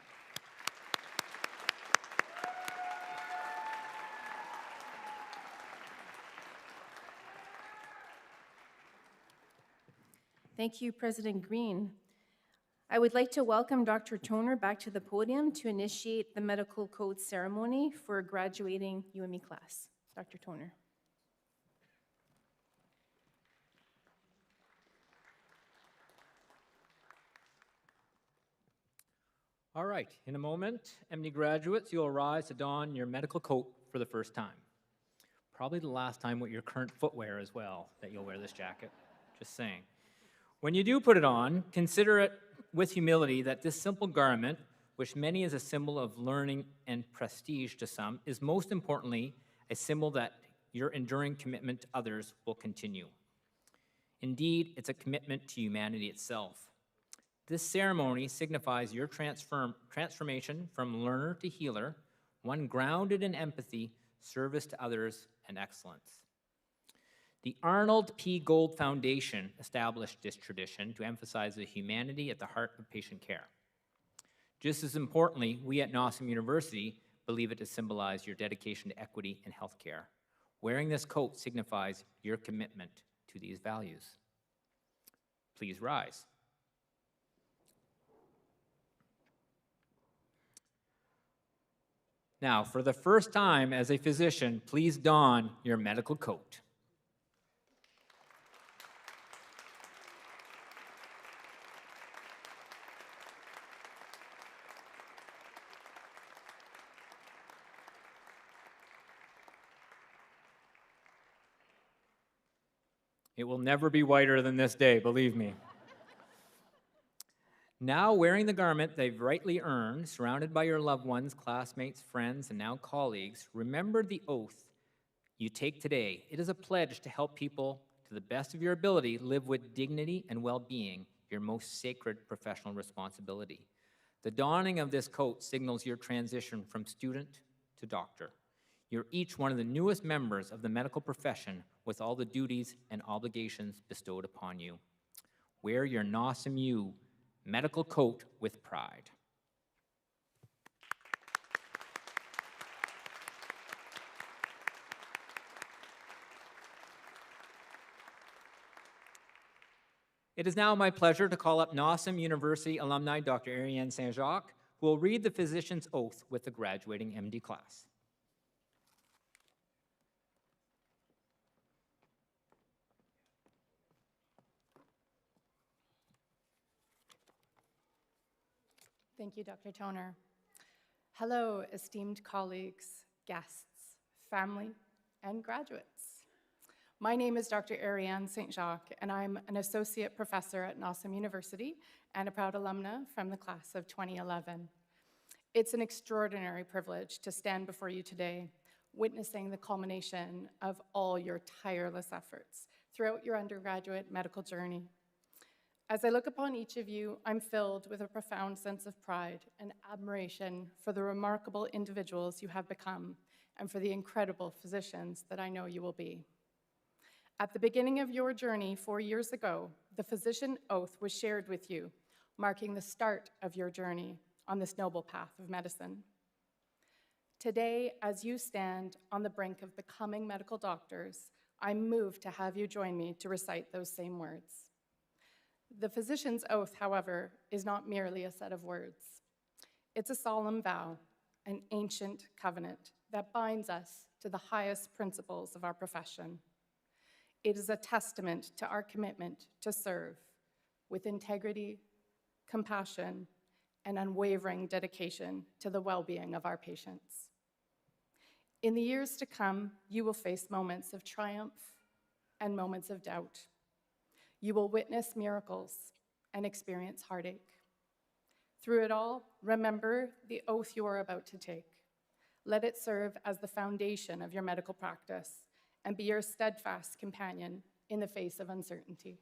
Thank you, President Green. I would like to welcome Dr. Toner back to the podium to initiate the medical code ceremony for graduating UME class. Dr. Toner. All right, in a moment, MD graduates, you'll rise to don your medical coat for the first time. Probably the last time with your current footwear as well that you'll wear this jacket, just saying. When you do put it on, consider it with humility that this simple garment, which many is a symbol of learning and prestige to some, is most importantly a symbol that your enduring commitment to others will continue. Indeed, it's a commitment to humanity itself. This ceremony signifies your transformation from learner to healer, one grounded in empathy, service to others, and excellence. The Arnold P. Gold Foundation established this tradition to emphasize the humanity at the heart of patient care. Just as importantly, we at NOSM University believe it to symbolize your dedication to equity in healthcare. Wearing this coat signifies your commitment to these values. Please rise. Now, for the first time as a physician, please don your medical coat. It will never be whiter than this day, believe me. Now wearing the garment they've rightly earned, surrounded by your loved ones, classmates, friends, and now colleagues, remember the oath you take today. It is a pledge to help people, to the best of your ability, live with dignity and well-being, your most sacred professional responsibility. The donning of this coat signals your transition from student to doctor. You're each one of the newest members of the medical profession with all the duties and obligations bestowed upon you. Wear your NOSMU medical coat with pride. It is now my pleasure to call up NOSM University alumni Dr. Ariane Saint-Jacques, who will read the physician's oath with the graduating MD class. Thank you, Dr. Toner. Hello, esteemed colleagues, guests, family, and graduates. My name is Dr. Ariane Saint-Jacques, and I'm an associate professor at NOSM University and a proud alumna from the class of 2011. It's an extraordinary privilege to stand before you today, witnessing the culmination of all your tireless efforts throughout your undergraduate medical journey. As I look upon each of you, I'm filled with a profound sense of pride and admiration for the remarkable individuals you have become and for the incredible physicians that I know you will be. At the beginning of your journey 4 years ago, the physician oath was shared with you, marking the start of your journey on this noble path of medicine. Today, as you stand on the brink of becoming medical doctors, I'm moved to have you join me to recite those same words. The physician's oath, however, is not merely a set of words. It's a solemn vow, an ancient covenant that binds us to the highest principles of our profession. It is a testament to our commitment to serve with integrity, compassion, and unwavering dedication to the well-being of our patients. In the years to come, you will face moments of triumph and moments of doubt. You will witness miracles and experience heartache. Through it all, remember the oath you are about to take. Let it serve as the foundation of your medical practice and be your steadfast companion in the face of uncertainty.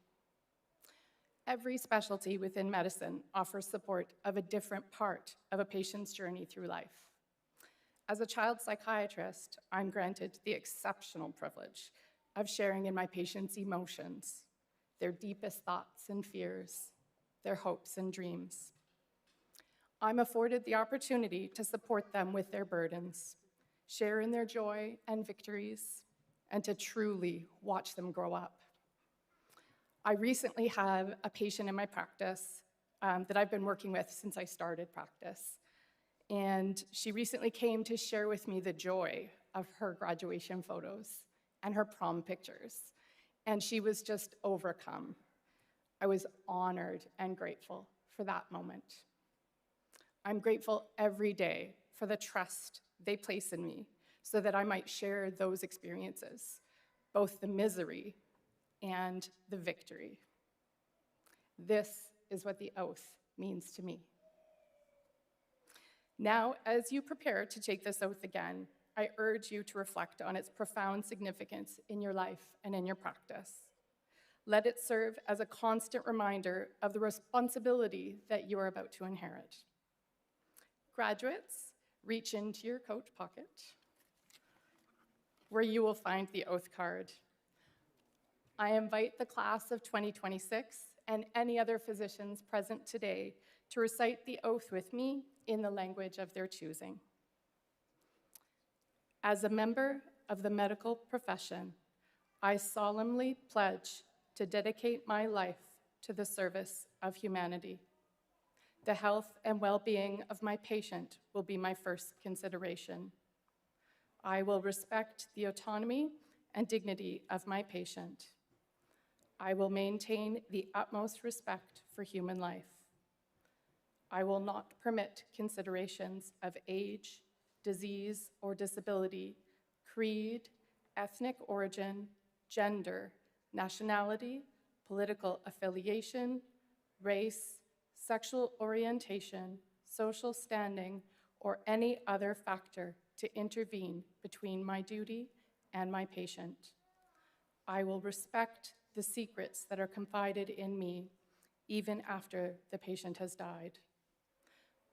Every specialty within medicine offers support of a different part of a patient's journey through life. As a child psychiatrist, I'm granted the exceptional privilege of sharing in my patients' emotions, their deepest thoughts and fears, their hopes and dreams. I'm afforded the opportunity to support them with their burdens, share in their joy and victories, and to truly watch them grow up. I recently had a patient in my practice that I've been working with since I started practice. And she recently came to share with me the joy of her graduation photos and her prom pictures. And she was just overcome. I was honored and grateful for that moment. I'm grateful every day for the trust they place in me so that I might share those experiences, both the misery and the victory. This is what the oath means to me. Now, as you prepare to take this oath again, I urge you to reflect on its profound significance in your life and in your practice. Let it serve as a constant reminder of the responsibility that you are about to inherit. Graduates, reach into your coat pocket, where you will find the oath card. I invite the class of 2026 and any other physicians present today to recite the oath with me in the language of their choosing. As a member of the medical profession, I solemnly pledge to dedicate my life to the service of humanity. The health and well-being of my patient will be my first consideration. I will respect the autonomy and dignity of my patient. I will maintain the utmost respect for human life. I will not permit considerations of age, disease, or disability, creed, ethnic origin, gender, nationality, political affiliation, race, sexual orientation, social standing, or any other factor to intervene between my duty and my patient. I will respect the secrets that are confided in me even after the patient has died.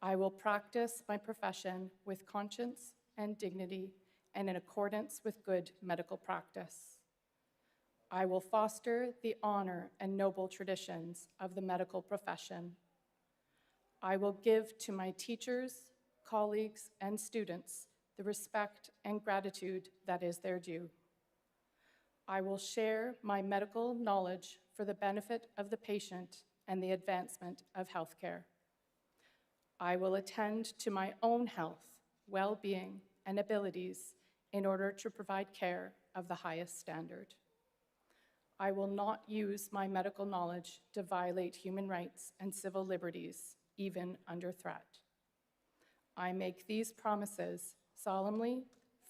I will practice my profession with conscience and dignity and in accordance with good medical practice. I will foster the honor and noble traditions of the medical profession. I will give to my teachers, colleagues, and students the respect and gratitude that is their due. I will share my medical knowledge for the benefit of the patient and the advancement of healthcare. I will attend to my own health, well-being, and abilities in order to provide care of the highest standard. I will not use my medical knowledge to violate human rights and civil liberties, even under threat. I make these promises solemnly,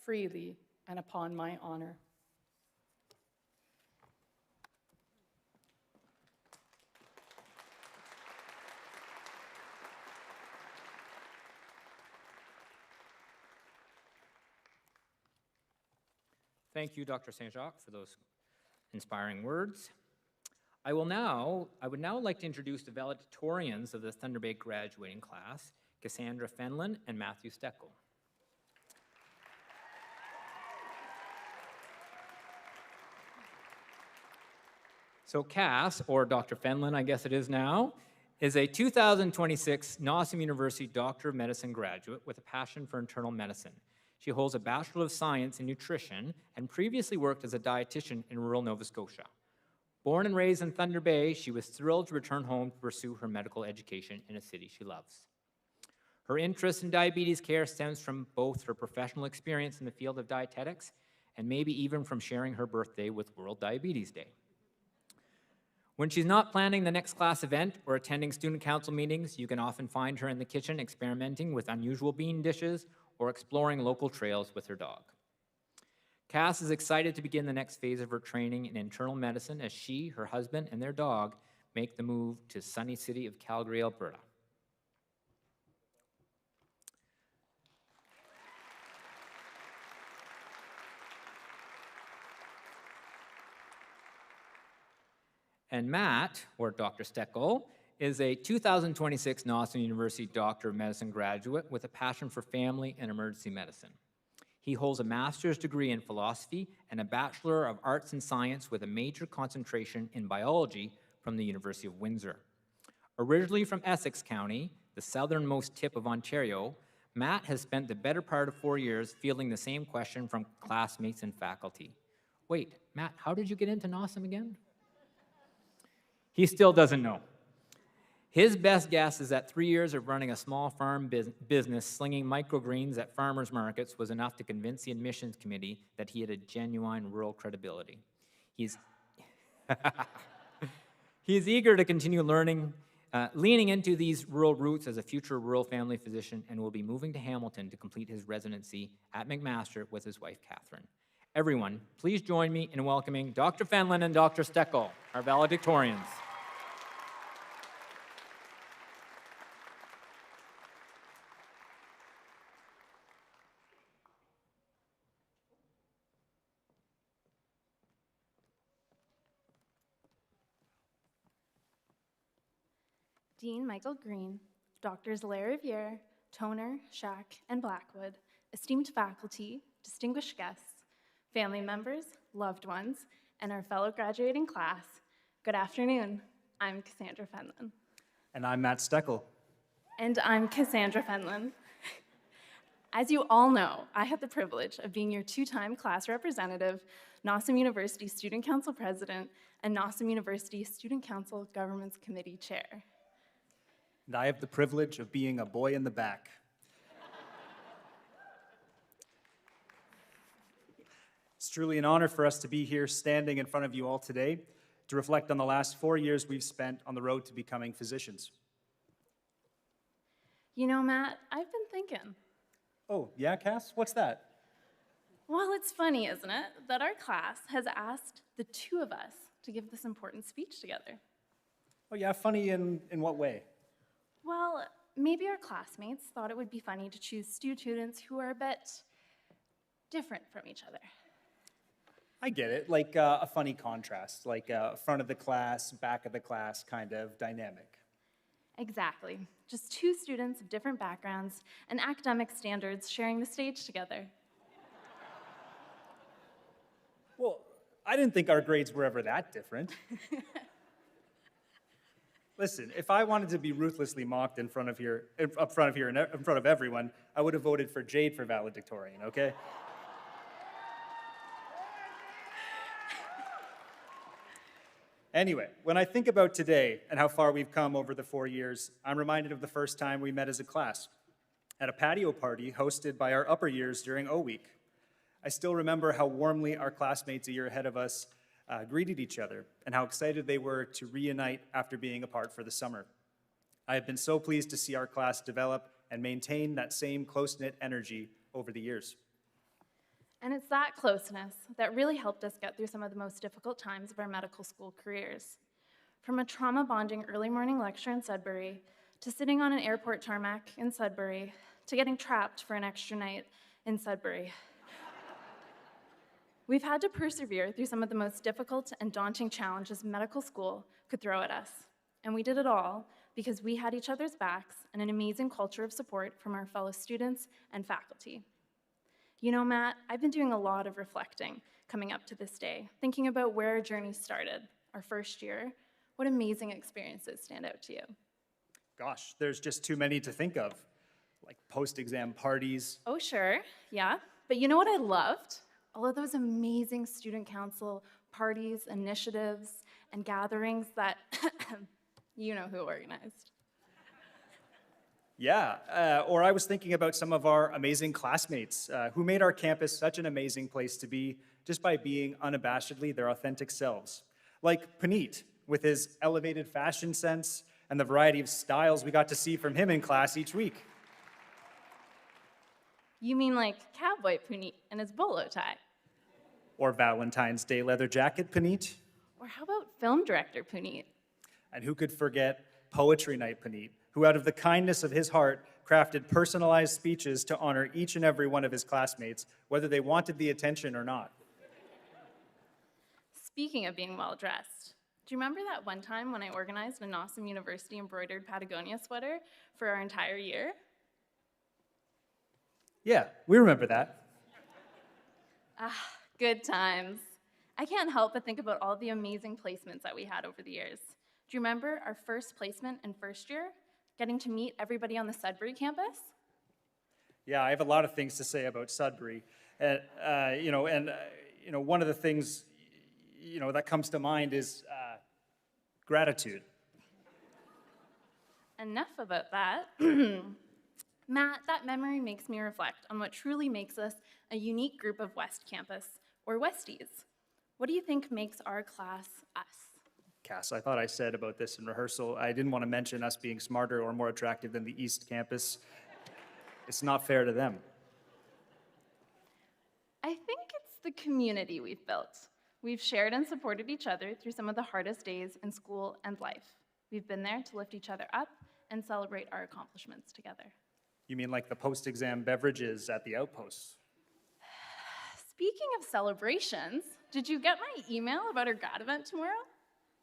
freely, and upon my honor. Thank you, Dr. St. Jacques, for those inspiring words. I would now like to introduce the valedictorians of the Thunder Bay graduating class, Cassandra Fenlon and Matthew Steckel. So Cass, or Dr. Fenlon, I guess it is now, is a 2026 NOSM University Doctor of Medicine graduate with a passion for internal medicine. She holds a Bachelor of Science in Nutrition and previously worked as a dietitian in rural Nova Scotia. Born and raised in Thunder Bay, she was thrilled to return home to pursue her medical education in a city she loves. Her interest in diabetes care stems from both her professional experience in the field of dietetics and maybe even from sharing her birthday with World Diabetes Day. When she's not planning the next class event or attending student council meetings, you can often find her in the kitchen experimenting with unusual bean dishes or exploring local trails with her dog. Cass is excited to begin the next phase of her training in internal medicine as she, her husband, and their dog make the move to sunny city of Calgary, Alberta. And Matt, or Dr. Steckel, is a 2026 NOSM University Doctor of Medicine graduate with a passion for family and emergency medicine. He holds a master's degree in philosophy and a Bachelor of Arts and Science with a major concentration in biology from the University of Windsor. Originally from Essex County, the southernmost tip of Ontario, Matt has spent the better part of 4 years fielding the same question from classmates and faculty. Wait, Matt, how did you get into NOSM again? He still doesn't know. His best guess is that 3 years of running a small farm business slinging microgreens at farmers markets was enough to convince the admissions committee that he had a genuine rural credibility. He's eager to continue learning, leaning into these rural roots as a future rural family physician, and will be moving to Hamilton to complete his residency at McMaster with his wife, Catherine. Everyone, please join me in welcoming Dr. Fenlon and Dr. Steckel, our valedictorians. Dean Michael Green, Doctors Lariviere, Toner, Shack, and Blackwood, esteemed faculty, distinguished guests, family members, loved ones, and our fellow graduating class, good afternoon. I'm Cassandra Fenlon. And I'm Matt Steckel. And I'm Cassandra Fenlon. As you all know, I have the privilege of being your two-time class representative, NOSM University Student Council President, and NOSM University Student Council Governments Committee Chair. And I have the privilege of being a boy in the back. It's truly an honor for us to be here standing in front of you all today to reflect on the last 4 years we've spent on the road to becoming physicians. You know, Matt, I've been thinking. Oh, yeah, Cass? What's that? Well, it's funny, isn't it, that our class has asked the two of us to give this important speech together. Oh, yeah, funny in what way? Well, maybe our classmates thought it would be funny to choose students who are a bit different from each other. I get it, like a funny contrast, like front of the class, back of the class kind of dynamic. Exactly. Just two students of different backgrounds and academic standards sharing the stage together. Well, I didn't think our grades were ever that different. Listen, if I wanted to be ruthlessly mocked in front of everyone, I would have voted for Jade for valedictorian, okay? Anyway, when I think about today and how far we've come over the 4 years, I'm reminded of the first time we met as a class at a patio party hosted by our upper years during O Week. I still remember how warmly our classmates a year ahead of us greeted each other and how excited they were to reunite after being apart for the summer. I have been so pleased to see our class develop and maintain that same close-knit energy over the years. And it's that closeness that really helped us get through some of the most difficult times of our medical school careers. From a trauma-bonding early morning lecture in Sudbury, to sitting on an airport tarmac in Sudbury, to getting trapped for an extra night in Sudbury. We've had to persevere through some of the most difficult and daunting challenges medical school could throw at us. And we did it all because we had each other's backs and an amazing culture of support from our fellow students and faculty. You know, Matt, I've been doing a lot of reflecting coming up to this day, thinking about where our journey started, our first year. What amazing experiences stand out to you? Gosh, there's just too many to think of, like post-exam parties. Oh, sure, yeah. But you know what I loved? All of those amazing student council parties, initiatives, and gatherings that you know who organized. Yeah, or I was thinking about some of our amazing classmates who made our campus such an amazing place to be just by being unabashedly their authentic selves. Like Puneet, with his elevated fashion sense and the variety of styles we got to see from him in class each week. You mean like cowboy Puneet and his bolo tie? Or Valentine's Day leather jacket Puneet. Or how about film director Puneet? And who could forget Poetry Night Puneet, who out of the kindness of his heart crafted personalized speeches to honor each and every one of his classmates, whether they wanted the attention or not. Speaking of being well-dressed, do you remember that one time when I organized a NOSM University embroidered Patagonia sweater for our entire year? Yeah, we remember that. Ah, good times. I can't help but think about all the amazing placements that we had over the years. Do you remember our first placement in first year? Getting to meet everybody on the Sudbury campus? Yeah, I have a lot of things to say about Sudbury. And, one of the things, that comes to mind is gratitude. enough about that. Matt, that memory makes me reflect on what truly makes us a unique group of West Campus, or Westies. What do you think makes our class us? Cass, I thought I said about this in rehearsal, I didn't want to mention us being smarter or more attractive than the East Campus. It's not fair to them. I think it's the community we've built. We've shared and supported each other through some of the hardest days in school and life. We've been there to lift each other up and celebrate our accomplishments together. You mean like the post-exam beverages at the outposts? Speaking of celebrations, did you get my email about our grad event tomorrow?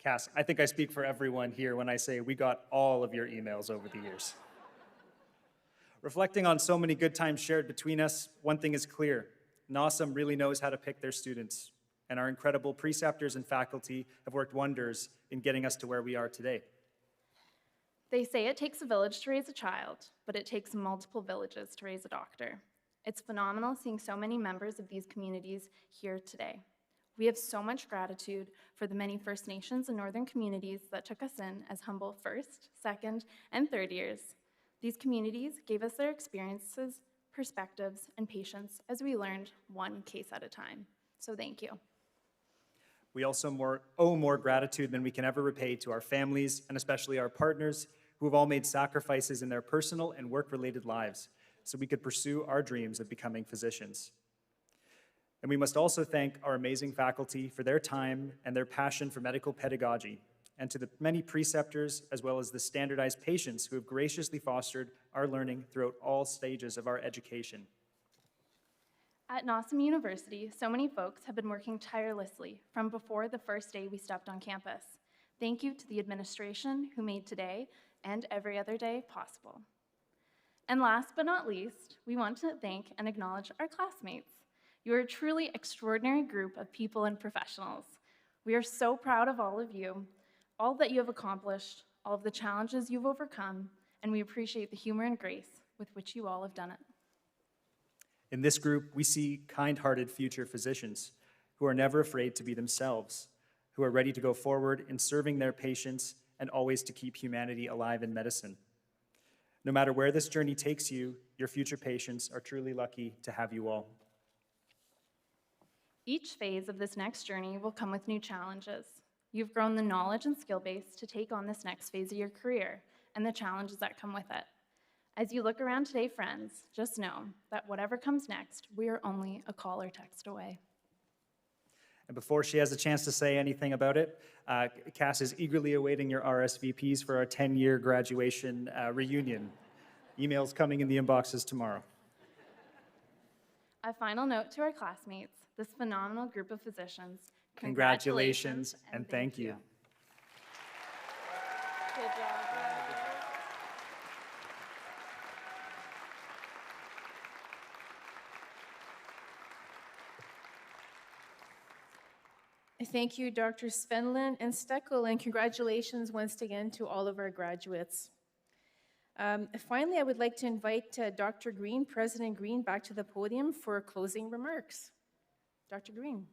Cass, I think I speak for everyone here when I say we got all of your emails over the years. Reflecting on so many good times shared between us, one thing is clear. NOSM really knows how to pick their students, and our incredible preceptors and faculty have worked wonders in getting us to where we are today. They say it takes a village to raise a child, but it takes multiple villages to raise a doctor. It's phenomenal seeing so many members of these communities here today. We have so much gratitude for the many First Nations and Northern communities that took us in as humble first, second, and third years. These communities gave us their experiences, perspectives, and patience as we learned one case at a time. So thank you. We also owe more gratitude than we can ever repay to our families and especially our partners who have all made sacrifices in their personal and work-related lives so we could pursue our dreams of becoming physicians. And we must also thank our amazing faculty for their time and their passion for medical pedagogy, and to the many preceptors as well as the standardized patients who have graciously fostered our learning throughout all stages of our education. At NOSM University, so many folks have been working tirelessly from before the first day we stepped on campus. Thank you to the administration who made today and every other day possible. And last but not least, we want to thank and acknowledge our classmates. You are a truly extraordinary group of people and professionals. We are so proud of all of you, all that you have accomplished, all of the challenges you've overcome, and we appreciate the humor and grace with which you all have done it. In this group, we see kind-hearted future physicians who are never afraid to be themselves, who are ready to go forward in serving their patients and always to keep humanity alive in medicine. No matter where this journey takes you, your future patients are truly lucky to have you all. Each phase of this next journey will come with new challenges. You've grown the knowledge and skill base to take on this next phase of your career and the challenges that come with it. As you look around today, friends, just know that whatever comes next, we are only a call or text away. And before she has a chance to say anything about it, Cass is eagerly awaiting your RSVPs for our 10-year graduation reunion. Emails coming in the inboxes tomorrow. A final note to our classmates, this phenomenal group of physicians, Congratulations and thank you. Good job. Thank you, Dr. Svenlin and Steckel, and congratulations once again to all of our graduates. Finally, I would like to invite Dr. Green, President Green, back to the podium for closing remarks. Dr. Green.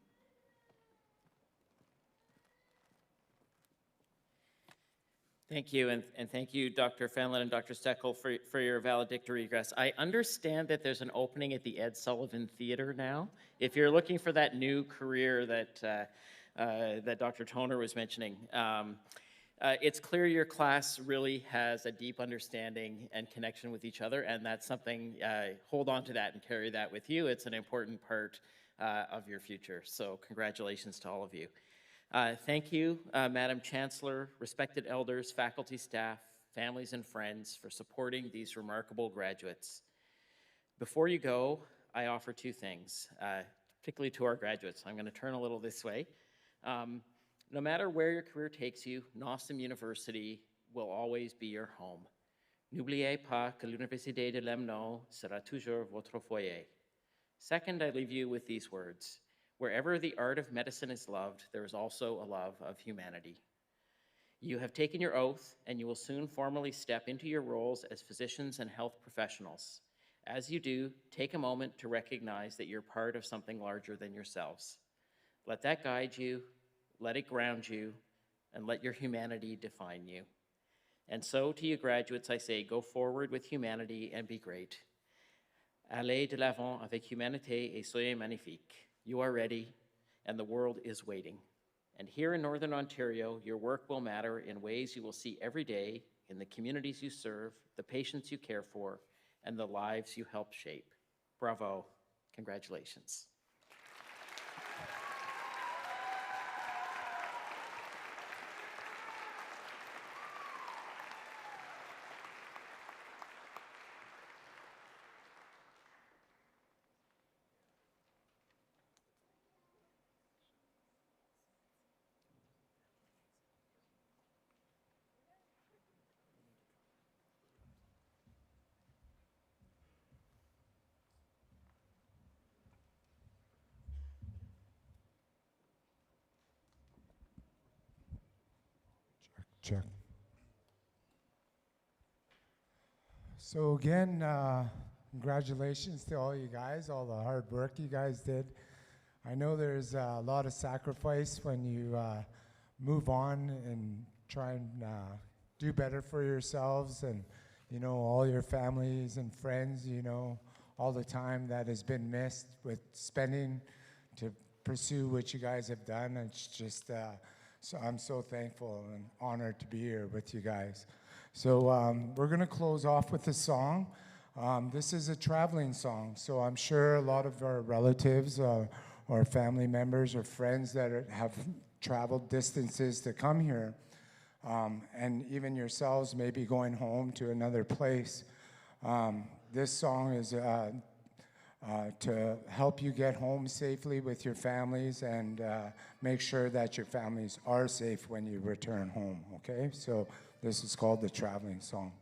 Thank you, and thank you, Dr. Fenlon and Dr. Steckel, for your valedictory address. I understand that there's an opening at the Ed Sullivan Theater now. If you're looking for that new career that Dr. Toner was mentioning, it's clear your class really has a deep understanding and connection with each other, and that's something, hold on to that and carry that with you. It's an important part of your future, so congratulations to all of you. Thank you, Madam Chancellor, respected elders, faculty, staff, families, and friends for supporting these remarkable graduates. Before you go, I offer two things, particularly to our graduates. I'm going to turn a little this way. No matter where your career takes you, NOSM University will always be your home. N'oubliez pas que l'Université de l'Emno sera toujours votre foyer. Second, I leave you with these words. Wherever the art of medicine is loved, there is also a love of humanity. You have taken your oath, and you will soon formally step into your roles as physicians and health professionals. As you do, take a moment to recognize that you're part of something larger than yourselves. Let that guide you, let it ground you, and let your humanity define you. And so to you graduates, I say, go forward with humanity and be great. Allez de l'avant avec humanité et soyez magnifique. You are ready, and the world is waiting. And here in Northern Ontario, your work will matter in ways you will see every day in the communities you serve, the patients you care for, and the lives you help shape. Bravo. Congratulations. Check. So again, congratulations to all you guys, all the hard work you guys did. I know there's a lot of sacrifice when you move on and try and do better for yourselves and, you know, all your families and friends, you know, all the time that has been missed with spending to pursue what you guys have done. It's just, so I'm so thankful and honored to be here with you guys. So we're gonna close off with a song. This is a traveling song, so I'm sure a lot of our relatives or family members or friends that have traveled distances to come here, and even yourselves may be going home to another place. This song is to help you get home safely with your families and make sure that your families are safe when you return home, okay? So this is called the Traveling Song.